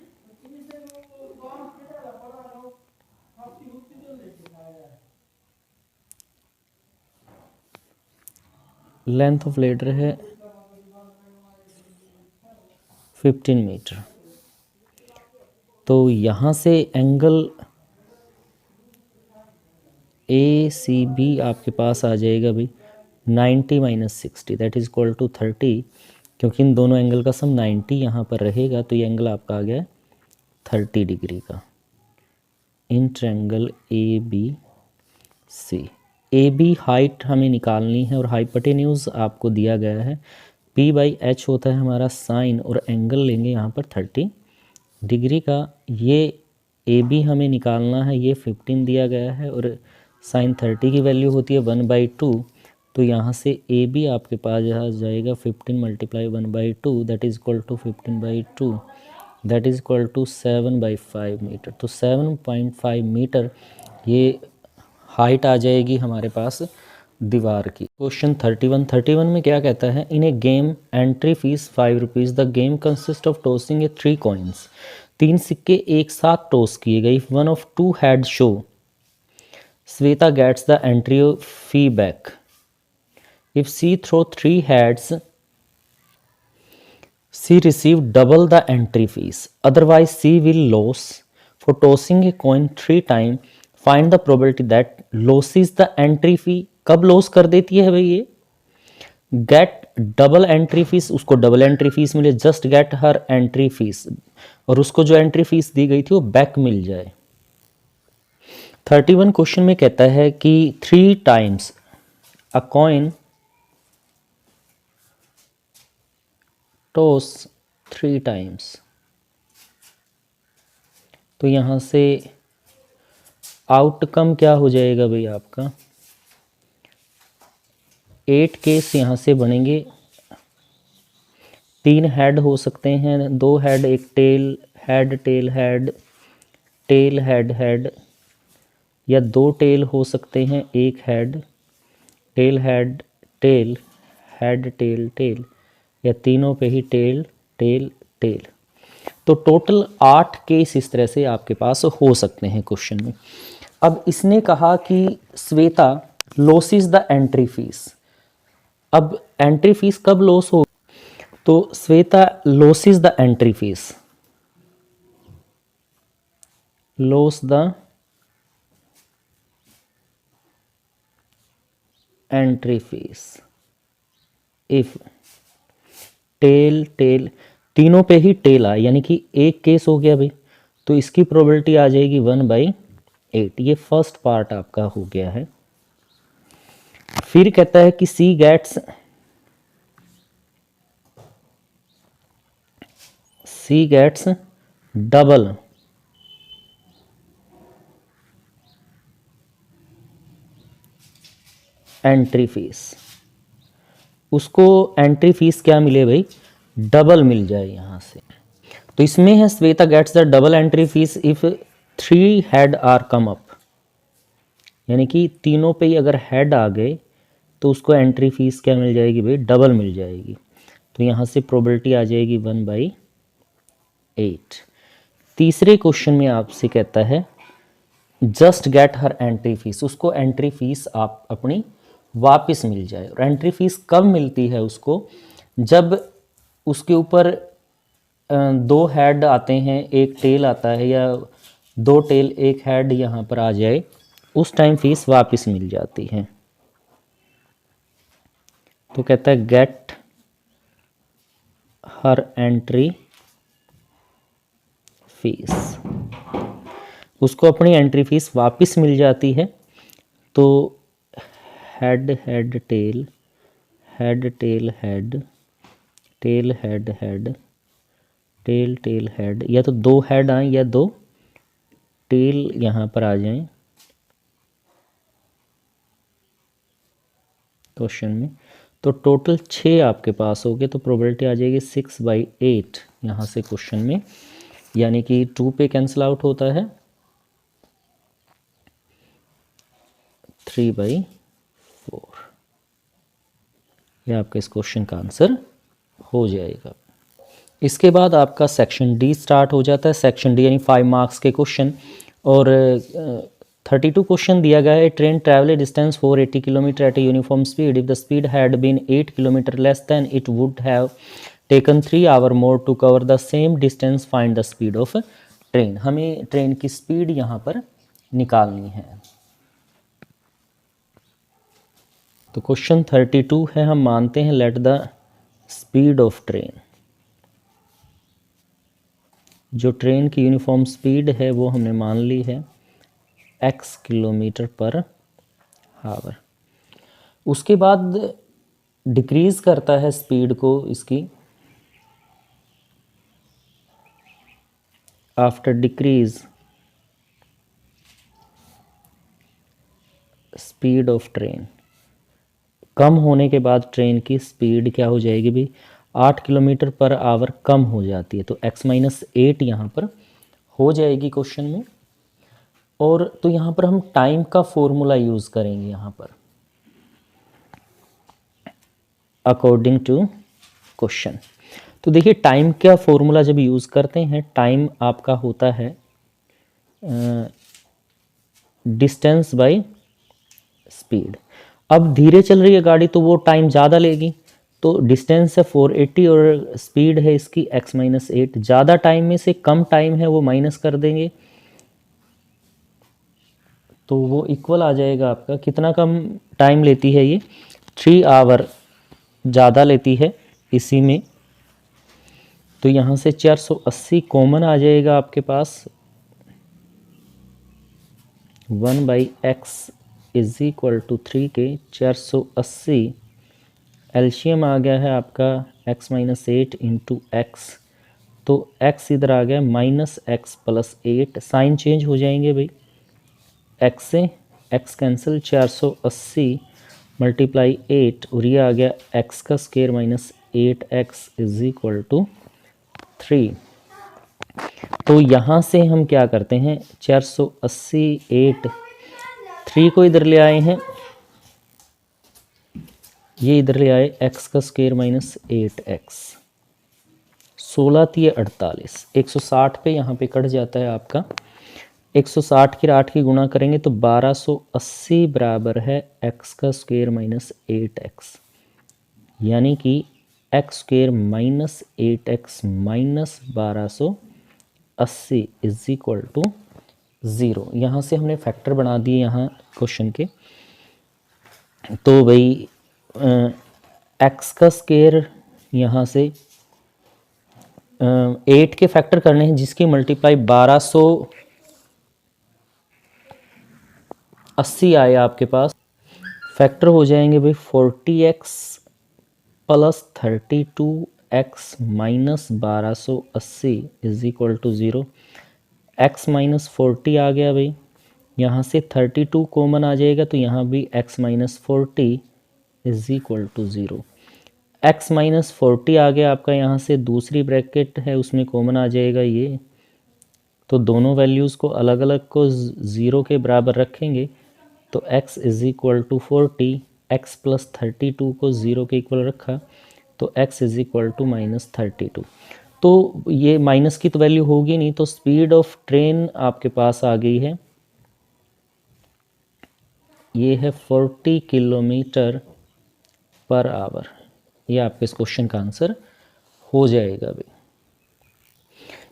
लेंथ ऑफ लेडर है 15 मीटर। तो यहाँ से एंगल ए सी बी आपके पास आ जाएगा भाई 90 minus 60 that is equal to 30, क्योंकि इन दोनों एंगल का सम 90 यहाँ पर रहेगा, तो ये एंगल आपका आ गया 30 डिग्री का in triangle A B C. A B height हमें निकालनी है और हाइपोटेन्यूज आपको दिया गया है, पी बाई एच होता है हमारा साइन, और एंगल लेंगे यहाँ पर 30 डिग्री का। ये ए बी हमें निकालना है, ये 15 दिया गया है, और साइन 30 की वैल्यू होती है 1/2, तो यहाँ से ए बी आपके पास आ जाएगा 15 multiply 1/2 that is equal to 15/2 that is equal to 7/5 metre. तो 7.5 मीटर ये हाइट आ जाएगी हमारे पास दीवार की। क्वेश्चन 31 में क्या कहता है, in a game entry fees 5 rupees, the game consist of tossing a 3 coins, 3 सिक्के एक साथ टॉस किए गए, if one of 2 head show Shweta gets the entry fee back, if she throw 3 heads she receive double the entry fees, otherwise she will loss for tossing a coin 3 time, find the probability that losses the entry fee. कब loss कर देती है भाई ये, gate double entry fees, उसको double entry fees मिले, just get her entry fees, और उसको जो एंट्री फीस दी गई थी वो बैक मिल जाए। 31 क्वेश्चन में कहता है कि 3 टाइम्स अ कॉइन टॉस 3 टाइम्स, तो यहाँ से आउटकम क्या हो जाएगा भाई आपका, 8 केस यहाँ से बनेंगे। 3 हेड हो सकते हैं, 2 हेड, एक tail head, tail head, tail head head, या 2 टेल हो सकते हैं, एक head, tail head tail, head tail tail, या तीनों पे ही टेल टेल टेल। तो टोटल 8 केस इस तरह से आपके पास हो सकते हैं क्वेश्चन में। अब इसने कहा कि Shweta losses the entry fee. अब एंट्री फीस कब लॉस हो, तो Shweta losses the entry fee, loss the entry fee if tail tail, तीनों पे ही टेल आए, यानी कि एक केस हो गया भाई, तो इसकी प्रोबेबिलिटी आ जाएगी 1/8। ये फर्स्ट पार्ट आपका हो गया है। फिर कहता है कि सी गेट्स डबल एंट्री फीस। उसको एंट्री फीस क्या मिले भाई, डबल मिल जाए यहाँ से। तो इसमें है Shweta gets the double entry fee if 3 head are come up, यानी कि तीनों पे ही अगर हेड आ गए तो उसको एंट्री फीस क्या मिल जाएगी भाई, डबल मिल जाएगी। तो यहाँ से प्रोबेबिलिटी आ जाएगी 1/8। तीसरे क्वेश्चन में आपसे कहता है just get her entry fees, उसको एंट्री फीस आप अपनी वापस मिल जाए। और एंट्री फीस कब मिलती है उसको, जब उसके ऊपर 2 हेड आते हैं, एक टेल आता है, या 2 टेल एक हेड यहाँ पर आ जाए, उस टाइम फीस वापस मिल जाती है। तो कहता है गेट हर एंट्री फीस, उसको अपनी एंट्री फीस वापस मिल जाती है। तो head head tail, head tail head, tail head head, tail tail head, या तो 2 हेड आए या 2 टेल यहाँ पर आ जाएं क्वेश्चन में। तो टोटल 6 आपके पास हो गए, तो प्रोबेबिलिटी आ जाएगी 6/8 यहाँ से क्वेश्चन में, यानी कि 2 पे कैंसिल आउट होता है, 3/4। यह आपका इस क्वेश्चन का आंसर हो जाएगा। इसके बाद आपका सेक्शन डी स्टार्ट हो जाता है। सेक्शन डी यानी 5 मार्क्स के क्वेश्चन, और 32 क्वेश्चन दिया गया है। Train travel a distance 480 kilometre at a uniform speed, if the speed had been 8 kilometre less than it would have taken 3 hour more to cover the same distance, find the speed of train. हमें train की speed यहाँ पर निकालनी है। तो question 32 है, हम मानते हैं let the speed of train, जो ट्रेन की यूनिफॉर्म स्पीड है वो हमने मान ली है x किलोमीटर पर आवर। उसके बाद डिक्रीज करता है स्पीड को इसकी, after decrease speed of train, कम होने के बाद ट्रेन की स्पीड क्या हो जाएगी भाई, 8 किलोमीटर पर आवर कम हो जाती है। तो x-8 यहाँ पर हो जाएगी क्वेश्चन में। और तो यहाँ पर हम टाइम का फॉर्मूला यूज़ करेंगे यहाँ पर अकॉर्डिंग टू क्वेश्चन। तो देखिए टाइम का फॉर्मूला जब यूज़ करते हैं, टाइम आपका होता है डिस्टेंस बाय स्पीड। अब धीरे चल रही है गाड़ी तो वो टाइम ज़्यादा लेगी, तो डिस्टेंस है 480 और स्पीड है इसकी x-8, ज़्यादा टाइम में से कम टाइम है वो माइनस कर देंगे, तो वो इक्वल आ जाएगा आपका। कितना कम टाइम लेती है ये, 3 आवर ज़्यादा लेती है इसी में। तो यहाँ से 480 कॉमन आ जाएगा आपके पास, 1/x इज इक्वल टू 3 के 480 एलसीएम आ गया है आपका x-8 इंटू x, तो x इधर आ गया -x+8, साइन चेंज हो जाएंगे भाई, x से x कैंसिल, 480 मल्टीप्लाई 8 और ये आ गया x का square -8x is equal to 3। तो यहाँ से हम क्या करते हैं, 480 8 3 को इधर ले आए हैं, ये इधर ले आए x का स्क्वायर -8x, 16 3 48, 160 पे यहाँ पे कट जाता है आपका, 160 की 8 की गुणा करेंगे तो 1280 बराबर है x का स्क्वायर -8x, यानी कि x square -8x -1280 is equal to 0। यहाँ से हमने फैक्टर बना दिए यहाँ क्वेश्चन के। तो भाई x का स्क्वायर यहाँ से 8 के फैक्टर करने हैं जिसकी मल्टीप्लाई 1280 आए आपके पास, फैक्टर हो जाएंगे भाई 40x plus 32x minus 1280 is equal to 0। x minus 40 आ गया भाई, यहाँ से 32 कॉमन आ जाएगा तो यहाँ भी x minus 40 is equal to 0। x minus 40 आ गया आपका, यहाँ से दूसरी ब्रैकेट है उसमें कॉमन आ जाएगा ये, तो दोनों वैल्यूज़ को अलग अलग को 0 के बराबर रखेंगे तो x is equal to 40, x plus 32 को 0 के इक्वल रखा तो x इज इक्वल टू -32। तो ये माइनस की तो वैल्यू होगी नहीं, तो स्पीड ऑफ ट्रेन आपके पास आ गई है, ये है 40 किलोमीटर पर आवर। ये आपके इस क्वेश्चन का आंसर हो जाएगा भाई।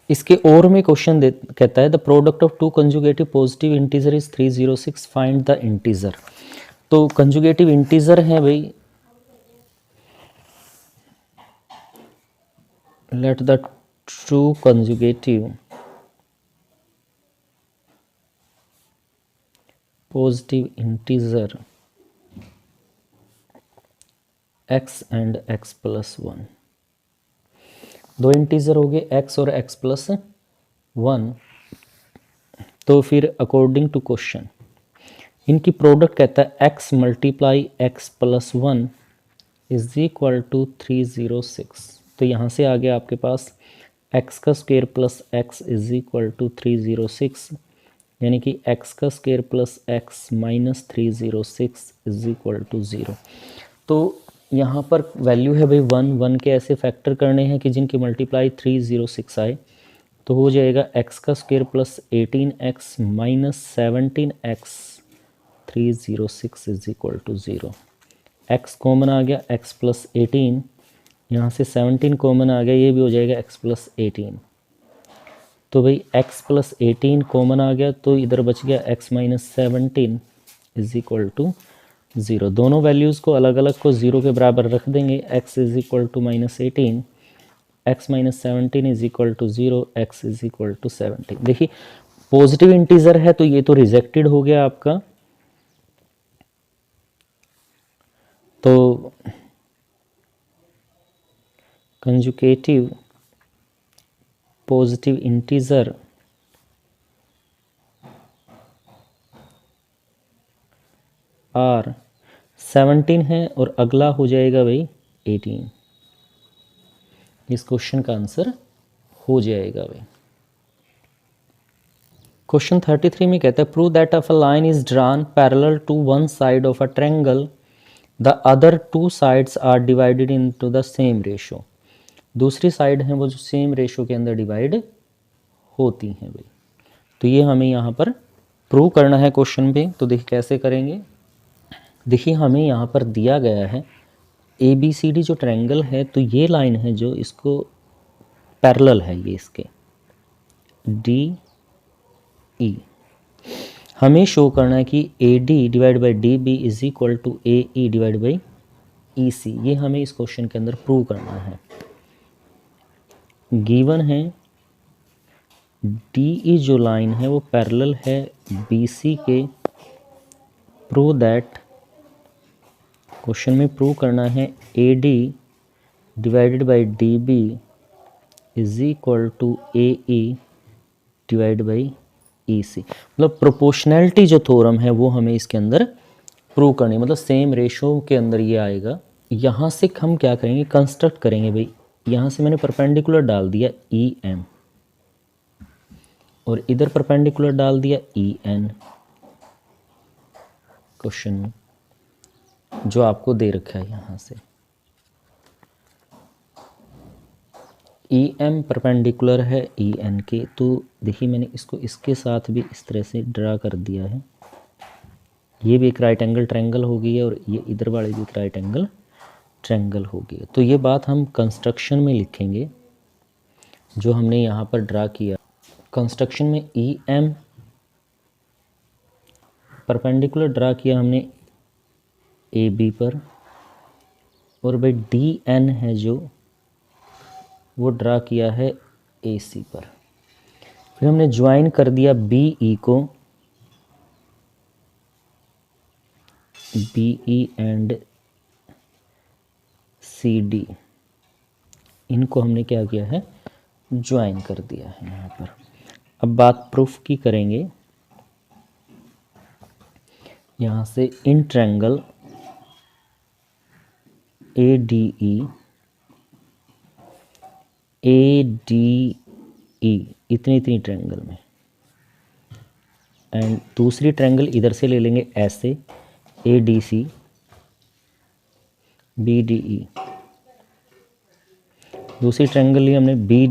इसके और में क्वेश्चन कहता है the product of two conjugative positive integer is 306, find the integer. तो कंजुगेटिव इंटीजर है भाई, let the true conjugative positive integer x and x plus 1, दो इंटीजर हो गए x और x प्लस 1। तो फिर अकॉर्डिंग टू क्वेश्चन इनकी प्रोडक्ट कहता है x multiply x plus 1 is equal to 306। तो यहाँ से आ गया आपके पास x का square plus x is equal to 306, यानी कि x का square plus x minus 306 is equal to 0। तो यहाँ पर वैल्यू है भाई 1 के ऐसे फैक्टर करने हैं कि जिनकी मल्टीप्लाई 306 आए, तो हो जाएगा x का square plus 18x minus 17x 306 is equal to 0। x common आ गया, x प्लस 18, यहाँ से 17 कॉमन आ गया, ये भी हो जाएगा x प्लस 18। तो भाई x प्लस 18 कॉमन आ गया तो इधर बच गया x minus 17 is equal to 0। दोनों वैल्यूज़ को अलग अलग को 0 के बराबर रख देंगे, x is equal to -18, x minus 17 is equal to 0, x is equal to 17। देखिए पॉजिटिव इंटीजर है तो ये तो रिजेक्टेड हो गया आपका। तो कंजुगेटिव पॉजिटिव इंटीजर आर 17 है और अगला हो जाएगा भाई 18। इस क्वेश्चन का आंसर हो जाएगा भाई। क्वेश्चन 33 में कहता है prove that a line is drawn parallel to one side of a triangle, the other two sides are divided into the same ratio. दूसरी साइड है वो जो सेम रेशो के अंदर डिवाइड होती हैं भाई। तो ये हमें यहाँ पर प्रूव करना है क्वेश्चन पे। तो देखिए कैसे करेंगे। देखिए हमें यहाँ पर दिया गया है ABCD जो ट्रायंगल है, तो ये लाइन है जो इसको पैरेलल है, ये इसके DE। हमें शो करना है कि AD divide by DB is equal to AE divide by EC। ये हमें इस क्वेश्चन के अंदर प्रूव करना है। गिवन है DE जो लाइन है वो पैरेलल है BC के। प्रूव दैट, क्वेश्चन में प्रूव करना है AD divided by DB is equal to A E divide by E C. मतलब प्रोपोर्शनैलिटी जो थ्योरम है वो हमें इसके अंदर प्रूव करनी है, मतलब सेम रेशो के अंदर ये आएगा। यहाँ से हम क्या करेंगे, कंस्ट्रक्ट करेंगे भाई। यहाँ से मैंने परपेंडिकुलर डाल दिया ई एम और इधर परपेंडिकुलर डाल दिया ई एन, क्वेश्चन जो आपको दे रखा है यहाँ से। ई एम परपेंडिकुलर है ई एन के, तो देखिए मैंने इसको इसके साथ भी इस तरह से ड्रा कर दिया है। ये भी एक राइट एंगल ट्रायंगल हो गई है और ये इधर वाले भी एक राइट एंगल ट्रायंगल हो गई है। तो ये बात हम कंस्ट्रक्शन में लिखेंगे जो हमने यहाँ पर ड्रा किया। कंस्ट्रक्शन में ई एम परपेंडिकुलर ड्रा किया हमने ए बी पर, और भाई डी एन है जो वो ड्रा किया है ए सी पर। फिर हमने ज्वाइन कर दिया बी ई को, B E and C D, इनको हमने क्या किया है, ज्वाइन कर दिया है यहाँ पर। अब बात प्रूफ की करेंगे। यहाँ से इन ट्रायंगल ए डी ई इतनी इतनी ट्रायंगल में, एंड दूसरी ट्रायंगल इधर से ले लेंगे ऐसे A D C B D E, दूसरी ट्रायंगल ली हमने बी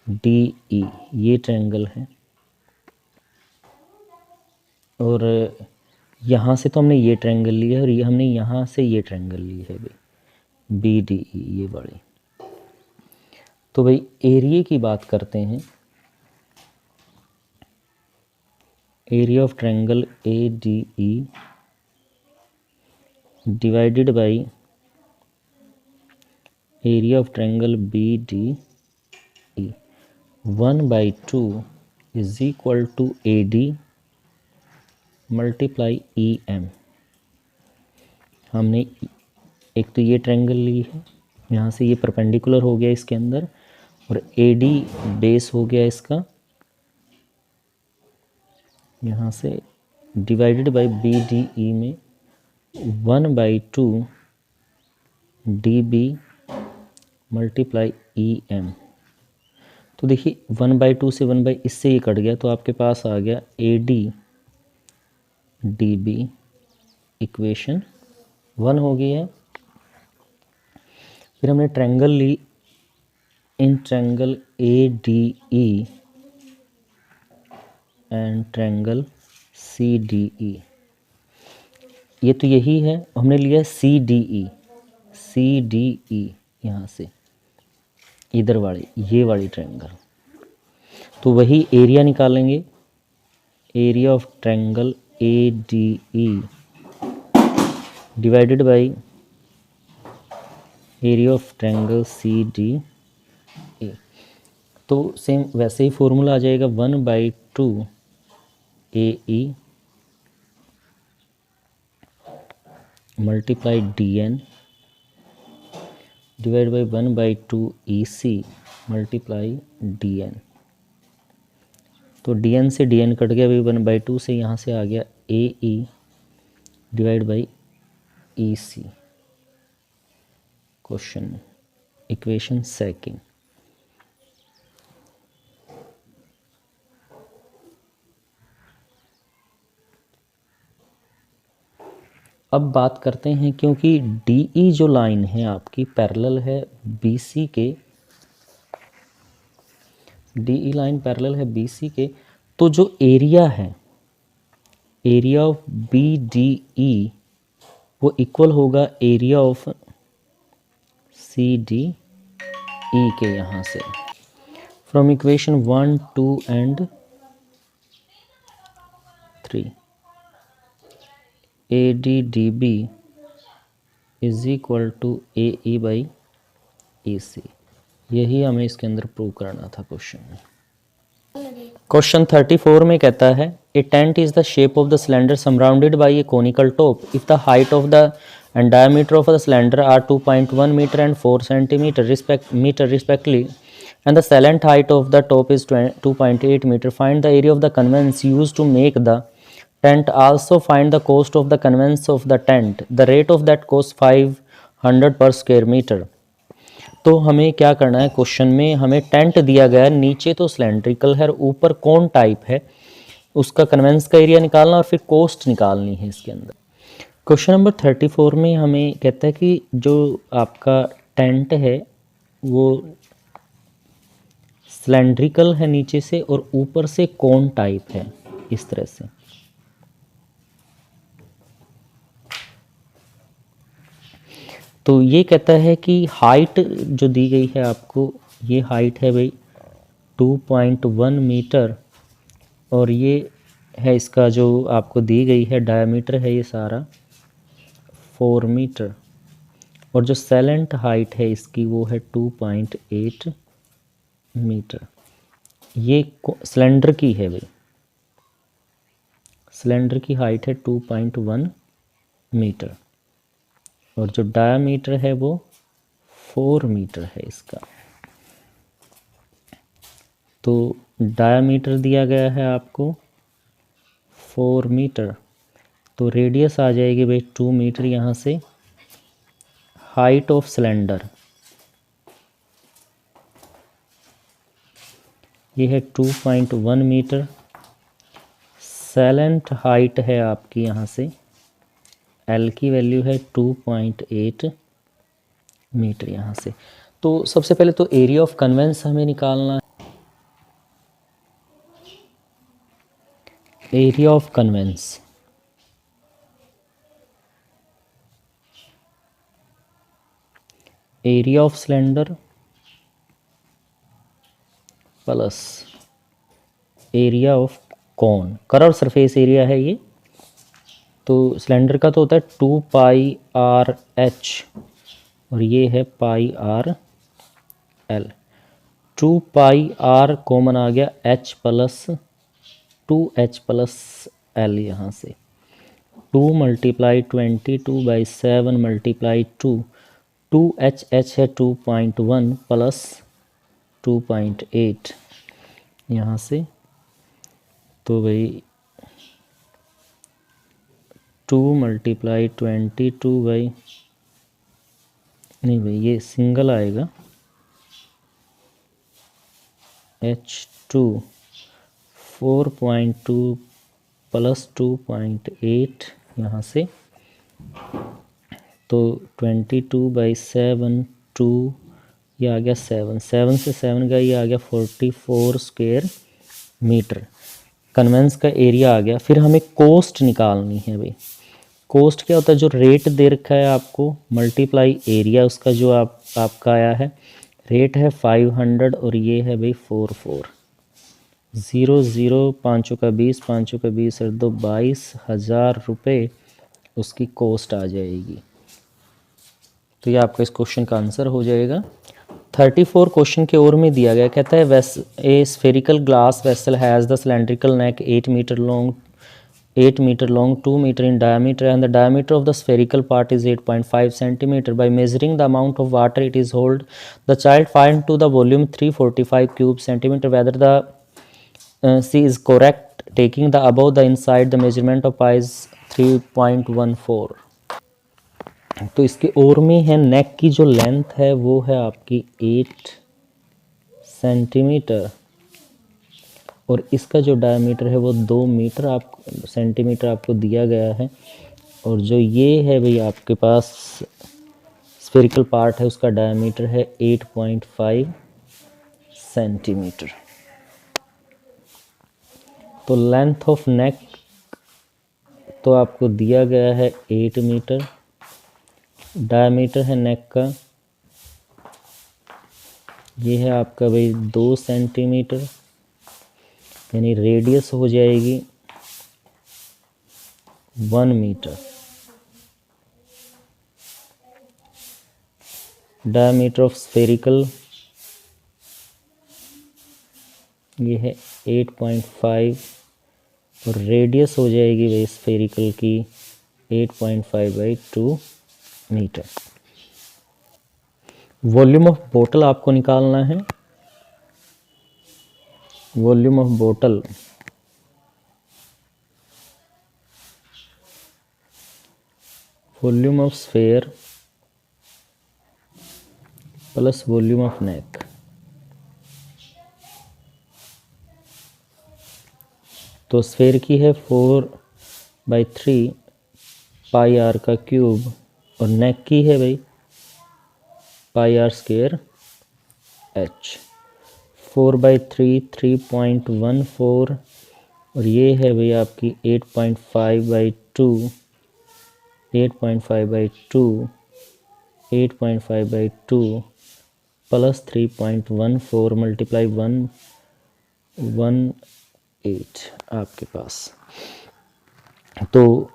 डी ई, ये ट्रायंगल है। और यहाँ से तो हमने ये ट्रायंगल लिया है और ये हमने यहाँ से ये ट्रायंगल ली है भाई बी डी ई, ये वाली। तो भाई एरिया की बात करते हैं। Area of triangle A D E divided by area of triangle B D E, 1/2 is equal to A D multiply E M. हमने एक तो ये ट्रायंगल ली है, यहाँ से ये परपेंडिकुलर हो गया इसके अंदर, और ए डी बेस हो गया इसका, यहाँ से divided by B D E में 1/2 D B multiply E M. तो देखिए 1/2 से 1 इससे ये कट गया, तो आपके पास आ गया A D D B, equation 1 हो गई है। फिर हमने ट्रायंगल ली in triangle A D E and triangle C D E, ये तो यही है। हमने लिया सी डी ई यहाँ से इधर वाली, ये वाली ट्रायंगल। तो वही एरिया निकालेंगे, area of triangle A D E divided by area of triangle C D A. तो सेम वैसे ही फॉर्मूला आ जाएगा 1/2 A E multiply D N divide by 1/2 E C multiply D N. तो डी एन से D N cut गया भाई, 1/2 से यहाँ से आ गया A E divide by E C, question equation second. अब बात करते हैं, क्योंकि डी ई जो लाइन है आपकी पैरेलल है बी सी के, डी ई लाइन पैरेलल है बी सी के, तो जो एरिया है, area of B D E वो इक्वल होगा area of C D E के। यहाँ से from equation 1, 2 and 3 A D D B is equal to A E by A C. यही हमें इसके अंदर प्रूव करना था क्वेश्चन में। क्वेश्चन 34 में कहता है a tent is the shape of the cylinder surrounded by a conical top if the height of the and diameter of the cylinder are 2.1 meter and 4 centimeter respectively, and the salient height of the top is 2.8 meter. Find the area of the conveyance used to make the tent. Also find the cost of the conveyance of the tent. The rate of that cost 500 per square meter. तो हमें क्या करना है, question में हमें tent दिया गया है, नीचे तो सिलेंड्रिकल है और ऊपर कौन टाइप है, उसका कन्वेंस का एरिया निकालना और फिर कोस्ट निकालनी है इसके अंदर। क्वेश्चन नंबर 34 में हमें कहता है कि जो आपका टेंट है वो सिलेंड्रिकल है नीचे से और ऊपर से कोन टाइप है, इस तरह से। तो ये कहता है कि हाइट जो दी गई है आपको, ये हाइट है भाई 2.1 मीटर और ये है इसका जो आपको दी गई है डायमीटर है ये सारा 4 मीटर और जो सैलेंट हाइट है इसकी वो है 2.8 मीटर। ये सिलेंडर की है भाई, सिलेंडर की हाइट है 2.1 मीटर और जो डायमीटर है वो 4 मीटर है इसका। तो डायमीटर दिया गया है आपको 4 मीटर, तो रेडियस आ जाएगी भाई 2 मीटर यहाँ से। हाइट ऑफ सिलेंडर ये है 2.1 मीटर। सैलेंट हाइट है आपकी यहाँ से, एल की वैल्यू है 2.8 मीटर यहाँ से। तो सबसे पहले तो एरिया ऑफ कन्वेंस हमें निकालना है। Area of canvas area of cylinder plus area of cone, curve surface area है ये। तो सिलेंडर का तो होता है 2πr/h और ये है πr/l। 2πr कॉमन आ गया, h plus 2h plus l यहाँ से। 2 × 22/7 × 2, 2h है 2.1 प्लस 2.8 यहाँ से। तो भाई 2 × 22 नहीं भाई ये सिंगल आएगा, h2 4.2 प्लस 2.8 यहाँ से। तो 22/7 2 ये आ गया 7 से 7 का ये आ गया 44 स्क्वायर मीटर। कन्वेंस का एरिया आ गया। फिर हमें कोस्ट निकालनी है भाई। कोस्ट क्या होता है, जो रेट दे रखा है आपको मल्टीप्लाई एरिया उसका जो आपका आया है। रेट है 500 और ये है भाई 44 0 0 5 का 20 5 का 20 और 2 22,000 रुपये उसकी कोस्ट आ जाएगी। तो ये आपका इस क्वेश्चन का आंसर हो जाएगा। 34 क्वेश्चन के और में दिया गया, कहता है a spherical glass vessel has the cylindrical neck 8 metre long 2 meter in diameter and the diameter of the spherical part is 8.5 centimeter. By measuring the amount of water it is hold, the child find to the volume 345 cube centimeter whether the C is correct. Taking the above the inside the measurement of pi is 3.14. तो इसके और में है नेक की जो length है वो है आपकी 8 सेंटीमीटर और इसका जो डायमीटर है वो 2 मीटर सेंटीमीटर आपको दिया गया है। और जो ये है भाई आपके पास स्फेरिकल पार्ट है उसका डायमीटर है 8.5 सेंटीमीटर। तो लेंथ ऑफ नेक तो आपको दिया गया है 8 मीटर, डायमीटर है नेक का ये है आपका भाई 2 सेंटीमीटर, यानी रेडियस हो जाएगी 1 मीटर। डायमीटर ऑफ स्फेरिकल ये है 8.5 और रेडियस हो जाएगी भाई स्फेरिकल की 8.5/2 मीटर। वॉल्यूम ऑफ बोतल आपको निकालना है। वॉल्यूम ऑफ बोतल volume of sphere plus volume of neck. तो स्फेयर की है 4/3 पाई आर का क्यूब और नेक की है भाई पाई आर स्क्वायर एच। 4/3 3.14 और ये है भाई आपकी 8.5/2 8.5/2 प्लस 3.14 मल्टीप्लाई 118 आपके पास। तो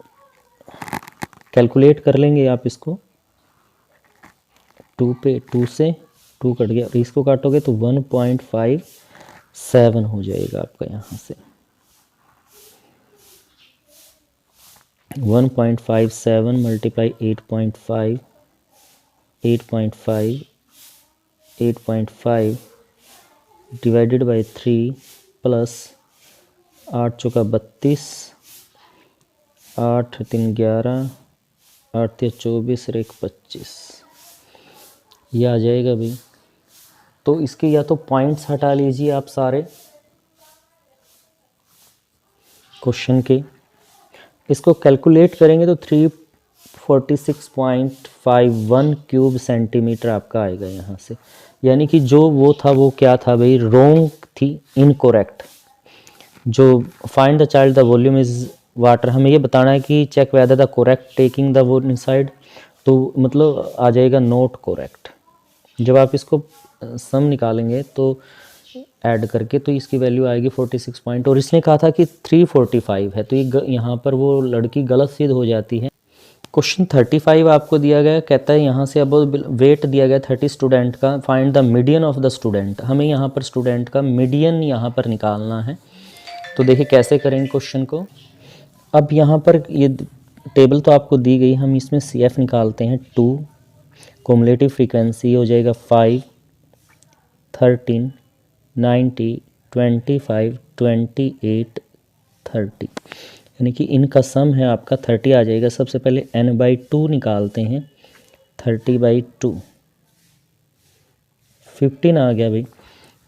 कैलकुलेट कर लेंगे आप इसको। 2 पे 2 से 2 कट गया और इसको काटोगे तो 1.57 हो जाएगा आपका यहाँ से। 1.57 मल्टीप्लाई 8.5 डिवाइडेड बाई 3 प्लस 8 चौका 32 8 3 11 8 3 24 और 1 25 ये आ जाएगा भाई। तो इसके या तो पॉइंट्स हटा लीजिए आप सारे क्वेश्चन के। इसको कैलकुलेट करेंगे तो 346.51 क्यूब सेंटीमीटर आपका आएगा यहाँ से। यानी कि जो वो था वो क्या था भाई, रॉन्ग थी, इनकोरेक्ट। जो find the child the volume is water, हमें ये बताना है कि check whether the correct taking the volume inside, तो मतलब आ जाएगा नॉट कोरेक्ट। जब आप इसको सम निकालेंगे तो ऐड करके तो इसकी वैल्यू आएगी 46 पॉइंट, और इसने कहा था कि 345 है, तो ये यहाँ पर वो लड़की गलत सिद्ध हो जाती है। क्वेश्चन 35 आपको दिया गया, कहता है यहाँ से अब वेट दिया गया 30 स्टूडेंट का, find the median of the student. हमें यहाँ पर स्टूडेंट का मीडियन यहाँ पर निकालना है। तो देखिए कैसे करेंगे क्वेश्चन को। अब यहाँ पर ये टेबल तो आपको दी गई, हम इसमें CF निकालते हैं 2, कॉम्युलेटिव फ्रीक्वेंसी हो जाएगा 5 13 90 25 28 30, यानी कि इनका सम है आपका 30 आ जाएगा। सबसे पहले n/2 निकालते हैं, 30/2 15 आ गया भाई।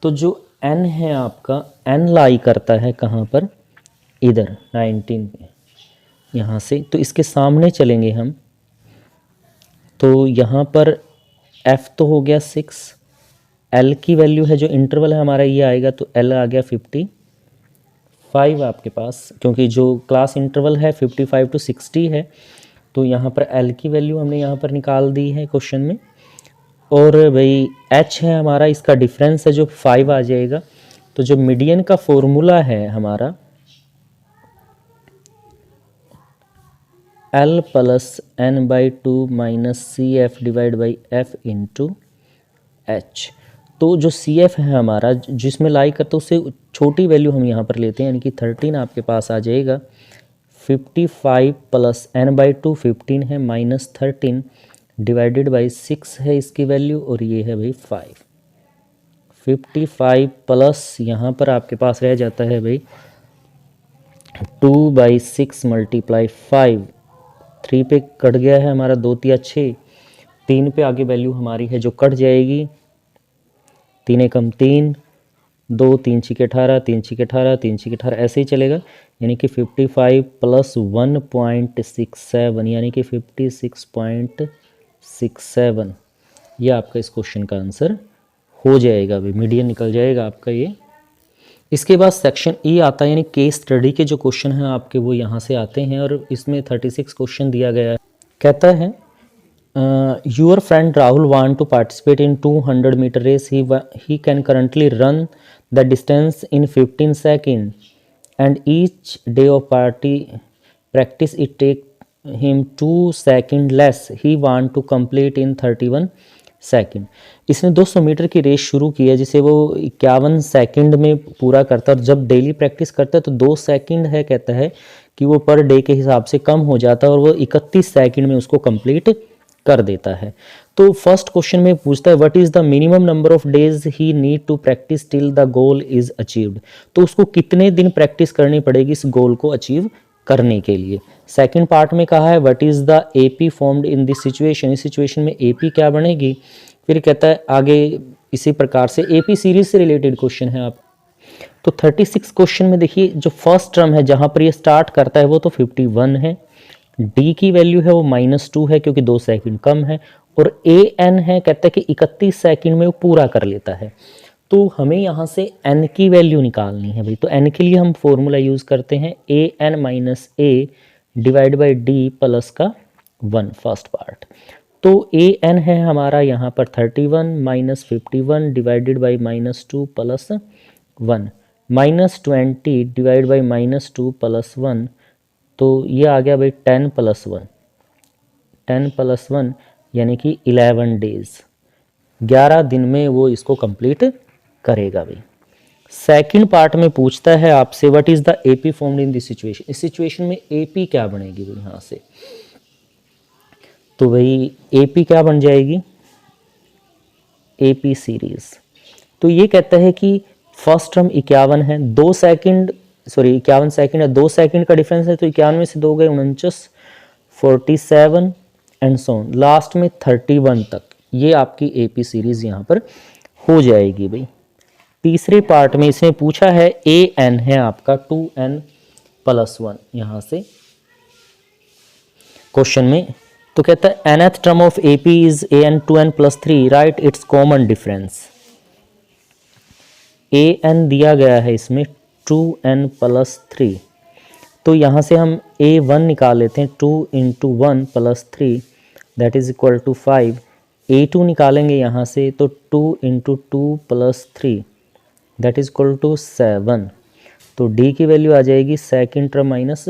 तो जो n है आपका, n लाई करता है कहाँ पर, इधर 19 पे यहाँ से। तो इसके सामने चलेंगे हम, तो यहाँ पर f तो हो गया 6, L की वैल्यू है जो इंटरवल है हमारा ये आएगा, तो L आ गया 55 आपके पास, क्योंकि जो क्लास इंटरवल है 55 to 60 है। तो यहाँ पर L की वैल्यू हमने यहाँ पर निकाल दी है क्वेश्चन में। और भाई H है हमारा, इसका डिफरेंस है जो 5 आ जाएगा। तो जो मीडियन का फॉर्मूला है हमारा L plus n/2 minus CF divide by F into H। तो जो CF है हमारा जिसमें लाई करता है उससे छोटी वैल्यू हम यहाँ पर लेते हैं, यानी कि 13 आपके पास आ जाएगा। 55 प्लस n/2 15 है, माइनस 13 डिवाइडेड बाई 6 है इसकी वैल्यू, और ये है भाई 5। 55 प्लस यहाँ पर आपके पास रह जाता है भाई 2/6 मल्टीप्लाई 5, 3 पे कट गया है हमारा, 2 3 6, 3 पे आगे वैल्यू हमारी है जो कट जाएगी, 3 एकम 3, 2 3 6 18, 3 6 18, 3 6 18, ऐसे ही चलेगा। यानी कि 55 प्लस 1.67 यानी कि 56.67, ये आपका इस क्वेश्चन का आंसर हो जाएगा भाई, मीडियन निकल जाएगा आपका ये। इसके बाद सेक्शन E आता है, यानी केस स्टडी के जो क्वेश्चन हैं आपके वो यहाँ से आते हैं, और इसमें 36 क्वेश्चन दिया गया है। कहता है your friend Rahul want to participate in 200 meter race. He can currently run the distance in 15 seconds, and each day of practice it take him 2 seconds less. He want to complete in 31 second. इसने 200 metre की race शुरू की है जिसे वो 51 second में पूरा करता है, और जब डेली प्रैक्टिस करता है तो 2 सेकंड है, कहता है कि वो पर डे के हिसाब से कम हो जाता है, और वो 31 सेकंड में उसको कंप्लीट कर देता है। तो फर्स्ट क्वेश्चन में पूछता है what is the minimum number of days he need to practise till the goal is achieved. तो उसको कितने दिन प्रैक्टिस करनी पड़ेगी इस गोल को अचीव करने के लिए। सेकंड पार्ट में कहा है what is the AP formed in this situation, इस सिचुएशन में एपी क्या बनेगी। फिर कहता है आगे इसी प्रकार से एपी सीरीज से रिलेटेड क्वेश्चन है आप। तो 36 क्वेश्चन में देखिए जो फर्स्ट टर्म है जहां पर ये स्टार्ट करता है वो तो 51 है, डी की वैल्यू है वो -2 है क्योंकि 2 सेकंड कम है, और ए एन है कहता है कि 31 सेकंड में वो पूरा कर लेता है। तो हमें यहाँ से n की वैल्यू निकालनी है भाई। तो n के लिए हम फॉर्मूला यूज़ करते हैं A N minus A divide by D plus का 1 फर्स्ट पार्ट। तो ए एन है हमारा यहाँ पर 31 minus 51 divided by -2 plus 1 -20 divide by -2 plus 1, तो ये आ गया भाई 10 प्लस 1 यानी कि 11 डेज, 11 दिन में वो इसको कंप्लीट करेगा भाई। सेकंड पार्ट में पूछता है आपसे what is the AP formed in this situation, इस सिचुएशन में एपी क्या बनेगी भाई यहाँ से। तो भाई एपी क्या बन जाएगी, एपी सीरीज। तो ये कहता है कि फर्स्ट टर्म 51 है, 2 सेकंड 51 सेकंड है, 2 सेकंड का डिफरेंस है, तो 51 में से 2 गए 49, 47 एंड सो ऑन लास्ट में 31 तक, ये आपकी एपी सीरीज यहाँ पर हो जाएगी भाई। तीसरे पार्ट में इसने पूछा है ए एन है आपका 2n प्लस 1 यहाँ से क्वेश्चन में। तो कहता है nth term of AP is an 2n plus 3, right it's common difference. an दिया गया है इसमें 2n प्लस 3, तो यहाँ से हम a1 निकाल लेते हैं, 2 into 1 plus 3 that is equal to 5। a2 निकालेंगे यहाँ से, तो 2 into 2 plus 3 that is equal to 7। तो d की वैल्यू आ जाएगी second term minus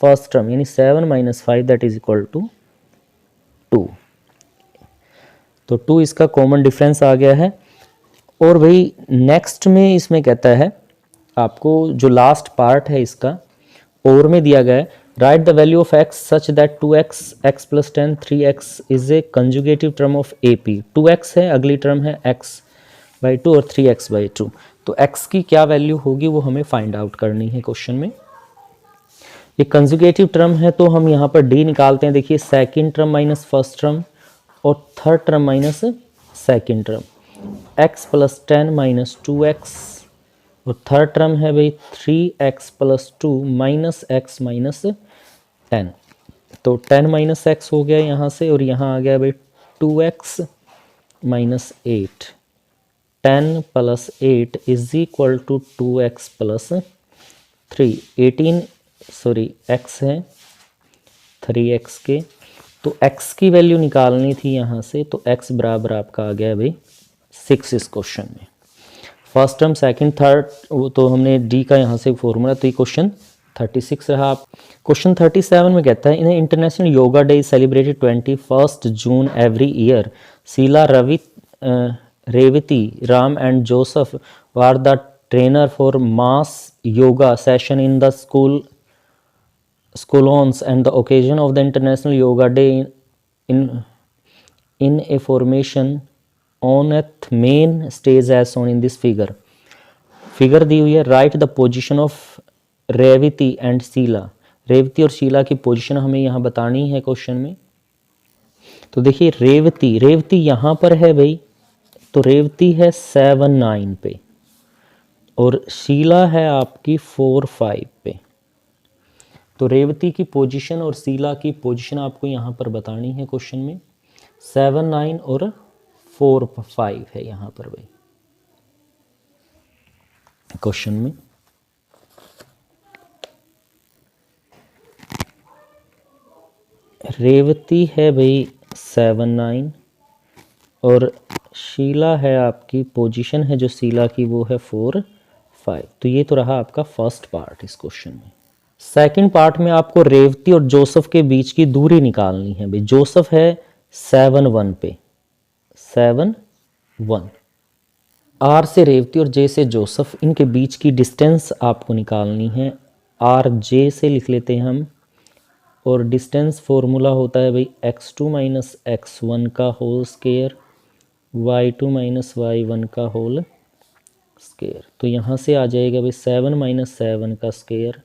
first term, यानी 7 minus 5 that is equal to 2। तो 2 इसका कॉमन डिफरेंस आ गया है। और भाई नेक्स्ट में इसमें कहता है आपको जो लास्ट पार्ट है इसका और में दिया गया है write the value of x such that 2x x plus 10 3x is a conjugative term of AP। 2x है, अगली टर्म है x बाई 2 और 3x बाई 2। तो x की क्या वैल्यू होगी वो हमें फाइंड आउट करनी है क्वेश्चन में। ये कंजुगेटिव टर्म है तो हम यहाँ पर d निकालते हैं। देखिए second term minus first term और third term minus second term, x plus 10 minus 2x और थर्ड टर्म है भाई 3x plus 2 minus x minus 10। तो 10 माइनस x हो गया यहाँ से, और यहाँ आ गया भाई 2x minus 8। 10 plus 8 is equal to 2x plus 3। 18 x है 3x के, तो x की वैल्यू निकालनी थी यहाँ से, तो x बराबर आपका आ गया भाई 6 इस क्वेश्चन में। फर्स्ट टर्म सेकंड थर्ड वो तो हमने d का यहाँ से फॉर्मूला, तो ये क्वेश्चन 36 रहा। आप क्वेश्चन 37 में कहता है in International Yoga Day celebrated 21 June every year Sheela Revathi Ram and Joseph were the trainer for mass yoga session in the schools and the occasion of the International Yoga Day in a formation on a main stage as shown in this figure। Figure दी हुई है, write the position of Revathi and Sheela. Revathi और शीला की position हमें यहाँ बतानी है question में। तो देखिए रेवती यहाँ पर है भाई, तो रेवती है 7-9 पे और शीला है आपकी 4-5 पे। तो रेवती की पोजीशन और शीला की पोजीशन आपको यहाँ पर बतानी है क्वेश्चन में। 7-9 और 4-5 है यहाँ पर भाई क्वेश्चन में। रेवती है भाई 7-9 और शीला है आपकी पोजीशन है जो शीला की वो है 4-5। तो ये तो रहा आपका फर्स्ट पार्ट इस क्वेश्चन में। सेकंड पार्ट में आपको रेवती और जोसेफ के बीच की दूरी निकालनी है भाई। जोसेफ है 7-1 पे, 7-1। आर से रेवती और जे से जोसेफ, इनके बीच की डिस्टेंस आपको निकालनी है। आर जे से लिख लेते हैं हम और डिस्टेंस फॉर्मूला होता है भाई x2 माइनस x1 का whole square y2 minus y1 का होल स्क्वायर। तो यहाँ से आ जाएगा भाई 7 माइनस 7 का स्क्वायर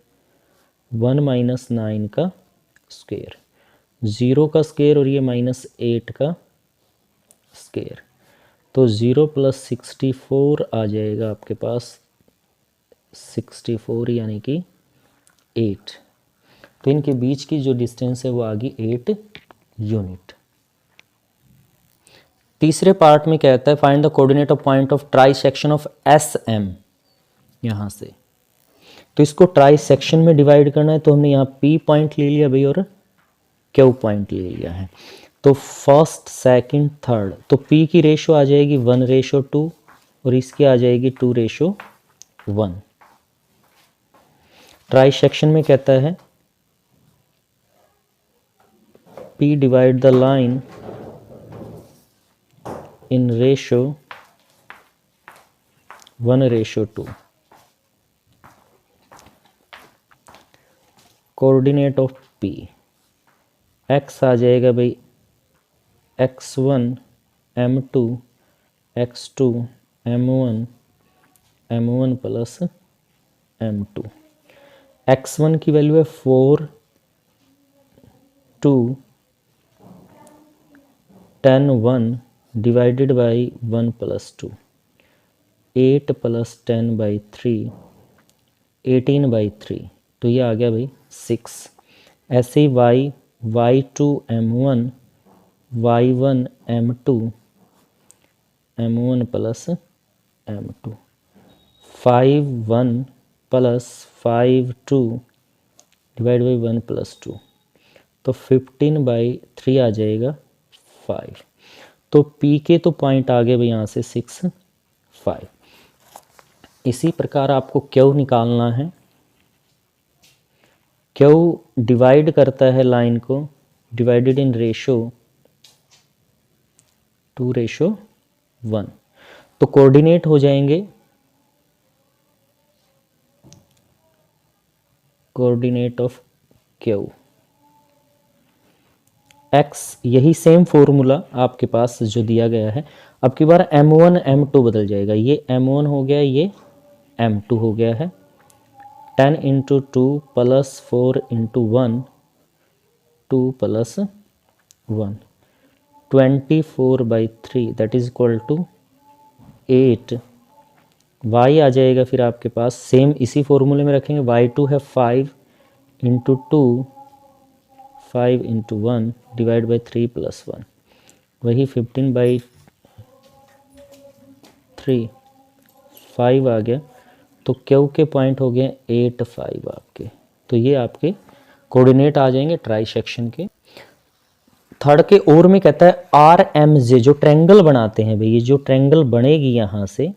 1 माइनस 9 का स्क्वायर, 0 का स्क्वायर और ये -8 का स्क्वायर। तो 0 प्लस 64 आ जाएगा आपके पास 64 यानी कि 8। तो इनके बीच की जो डिस्टेंस है वो आ गई 8 यूनिट। तीसरे पार्ट में कहता है find the coordinate of point of trisection of S M. यहाँ से तो इसको ट्राई सेक्शन में डिवाइड करना है, तो हमने यहाँ पी पॉइंट ले लिया भाई और क्यू पॉइंट ले लिया है। तो फर्स्ट सेकंड थर्ड, तो पी की रेशो आ जाएगी 1:2 और इसकी आ जाएगी 2:1। ट्राई सेक्शन में कहता है P divide the line in ratio 1:2। Coordinate of P, x आ जाएगा भाई x1 m2 x2 m1 m1 plus m2। x1 की वैल्यू है 4 2 10 1 divided by 1 plus 2, 8 plus 10 by 3 18 by 3, तो ये आ गया भाई 6। ऐसे ही y2 m1 y1 m2 m1 plus m2, 5 1 plus 5 2 divide by 1 plus 2, तो 15 बाई 3 आ जाएगा 5। तो P के तो पॉइंट आ गए भाई यहाँ से 6 5। इसी प्रकार आपको क्यू निकालना है। क्यू डिवाइड करता है लाइन को, डिवाइडेड इन रेशो 2:1। तो कोऑर्डिनेट हो जाएंगे, कोऑर्डिनेट ऑफ क्यू x, यही सेम फॉर्मूला आपके पास जो दिया गया है। अब की बार m1 m2 बदल जाएगा, ये m1 हो गया, ये m2 हो गया है। 10 into 2 plus 4 into 1 2 plus 1 24/3 that is equal to 8। y आ जाएगा फिर आपके पास सेम इसी फॉर्मूले में रखेंगे, y2 है 5 into 2 5 into 1 divide by 3 plus 1, वही 15/3 5 आ गया। तो क्यू के पॉइंट हो गए 8 5 आपके। तो ये आपके कोऑर्डिनेट आ जाएंगे ट्राई सेक्शन के। थर्ड के और में कहता है आर एम जे, जो ट्रायंगल बनाते हैं भाई, ये जो ट्रायंगल बनेगी यहाँ से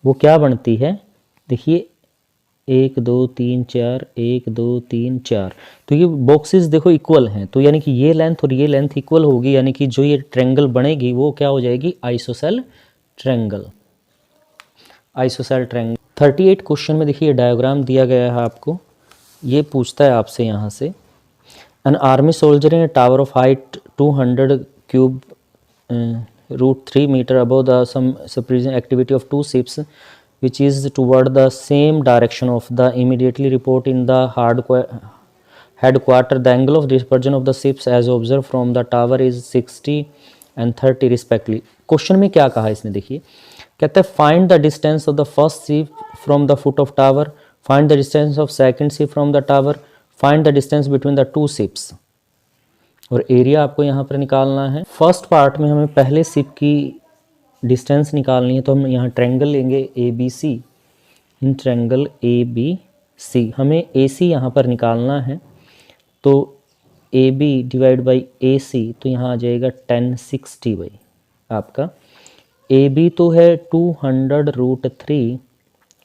वो क्या बनती है, देखिए 1 2 3 4 1 2 3 4, तो ये बॉक्सेस देखो इक्वल हैं, तो यानी कि ये लेंथ और ये लेंथ इक्वल होगी, यानी कि जो ये ट्रायंगल बनेगी वो क्या हो जाएगी, ISOCELL triangle. ISOCELL triangle 38 question में देखिए डायग्राम दिया गया है आपको। ये पूछता है आपसे यहाँ से an army soldier in tower of height 200 cube √3 metre above the some surprising activity of 2 ships which is toward the same direction of the immediately report in the headquarter. The angle of dispersion of the ships as observed from the tower is 60 and 30 respectively. Question में क्या कहा इसने, देखिए कहता है find the distance of the first ship from the foot of tower, find the distance of second ship from the tower, find the distance between the 2 ships, और area आपको यहाँ पर निकालना है। फर्स्ट पार्ट में हमें पहले शिप की डिस्टेंस निकालनी है, तो हम यहाँ ट्रायंगल लेंगे A B C. In triangle A B C हमें ए सी यहाँ पर निकालना है, तो A B divide by A C, तो यहाँ आ जाएगा 1060 बाई आपका। ए बी तो है 200 √3,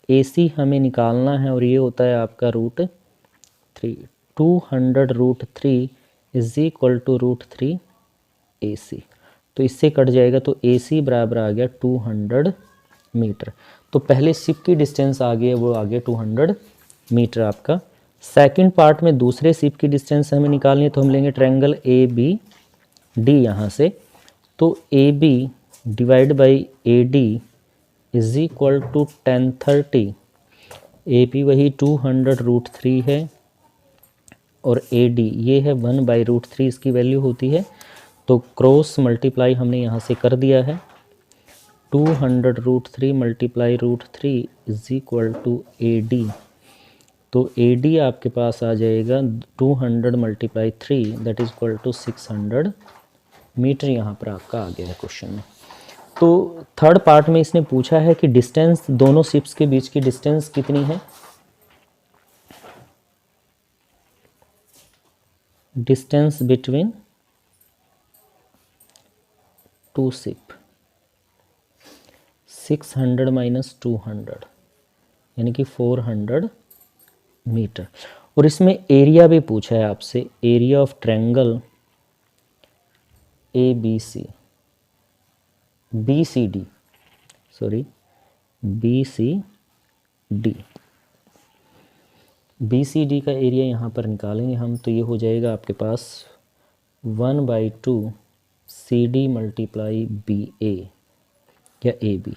ए सी हमें निकालना है और ये होता है आपका √3। 200 √3 is equal to √3 A C, तो इससे कट जाएगा, तो ए सी बराबर आ गया 200 मीटर। तो पहले शिप की डिस्टेंस आ गई है, वो आ गया 200 मीटर आपका सेकंड पार्ट में दूसरे शिप की डिस्टेंस हमें निकालनी है, तो हम लेंगे ट्रायंगल ए बी डी यहाँ से। तो A B divide by A D is equal to 1030। A P वही 200√3 है और ए डी ये है 1/√3 इसकी वैल्यू होती है। तो क्रॉस मल्टीप्लाई हमने यहाँ से कर दिया है। 200√3 multiply √3 is equal to A D. तो ए डी आपके पास आ जाएगा 200 multiply 3 that is equal to 600 metre. यहाँ पर आपका आ गया है क्वेश्चन में। तो थर्ड पार्ट में इसने पूछा है कि डिस्टेंस दोनों शिप्स के बीच की डिस्टेंस कितनी है। Distance between two ship 600 minus 200 यानी कि 400 मीटर। और इसमें एरिया भी पूछा है आपसे, area of triangle A B C BCD sorry BCD का एरिया यहाँ पर निकालेंगे हम। तो ये हो जाएगा आपके पास 1/2 CD मल्टीप्लाई BA या AB।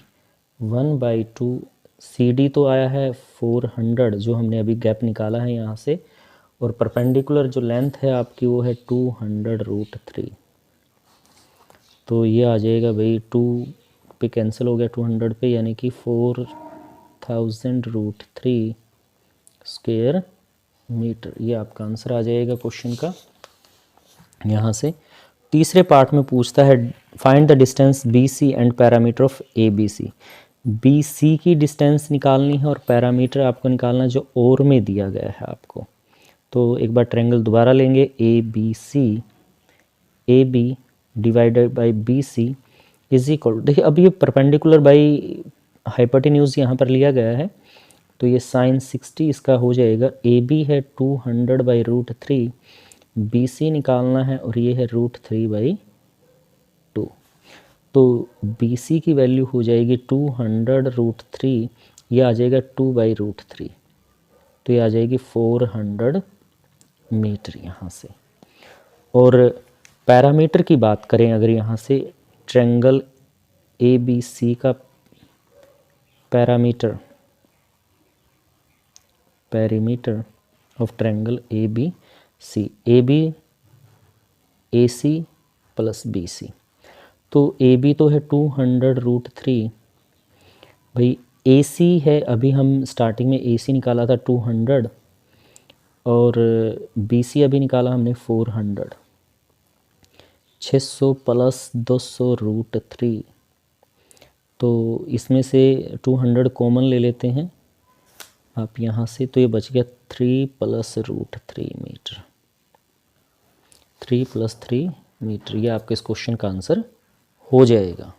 1/2 CD तो आया है 400 जो हमने अभी गैप निकाला है यहाँ से, और परपेंडिकुलर जो लेंथ है आपकी वो है 200√3। तो ये आ जाएगा भाई 2 पे कैंसिल हो गया 200 पे, यानी कि 4000√3 स्क्वायर मीटर। ये आपका आंसर आ जाएगा क्वेश्चन का। यहाँ से तीसरे पार्ट में पूछता है find the distance BC and parameter of ABC। BC की डिस्टेंस निकालनी है और पैरामीटर आपको निकालना जो और में दिया गया है आपको। तो एक बार ट्रायंगल दोबारा लेंगे ABC, AB divided by BC is equal, देखिए अब ये परपेंडिकुलर बाई हाइपोटेन्यूज यहाँ पर लिया गया है, तो ये sin 60 इसका हो जाएगा। AB है 200/√3, BC निकालना है और ये है √3/2। तो BC की वैल्यू हो जाएगी 200√3, ये आ जाएगा 2/√3, तो ये आ जाएगी 400 मीटर यहाँ से। और पैरामीटर की बात करें अगर यहाँ से, ट्रायंगल ABC का perimeter of triangle ABC, AB AC plus BC। तो AB तो है 200√3, भाई AC है, अभी हम स्टार्टिंग में AC निकाला था 200 और BC अभी निकाला हमने 400। 600 प्लस 200√3, तो इसमें से 200 कॉमन ले लेते हैं आप यहाँ से, तो ये बच गया 3 + √3 मीटर। 3 + 3 मीटर, ये आपके इस क्वेश्चन का आंसर हो जाएगा।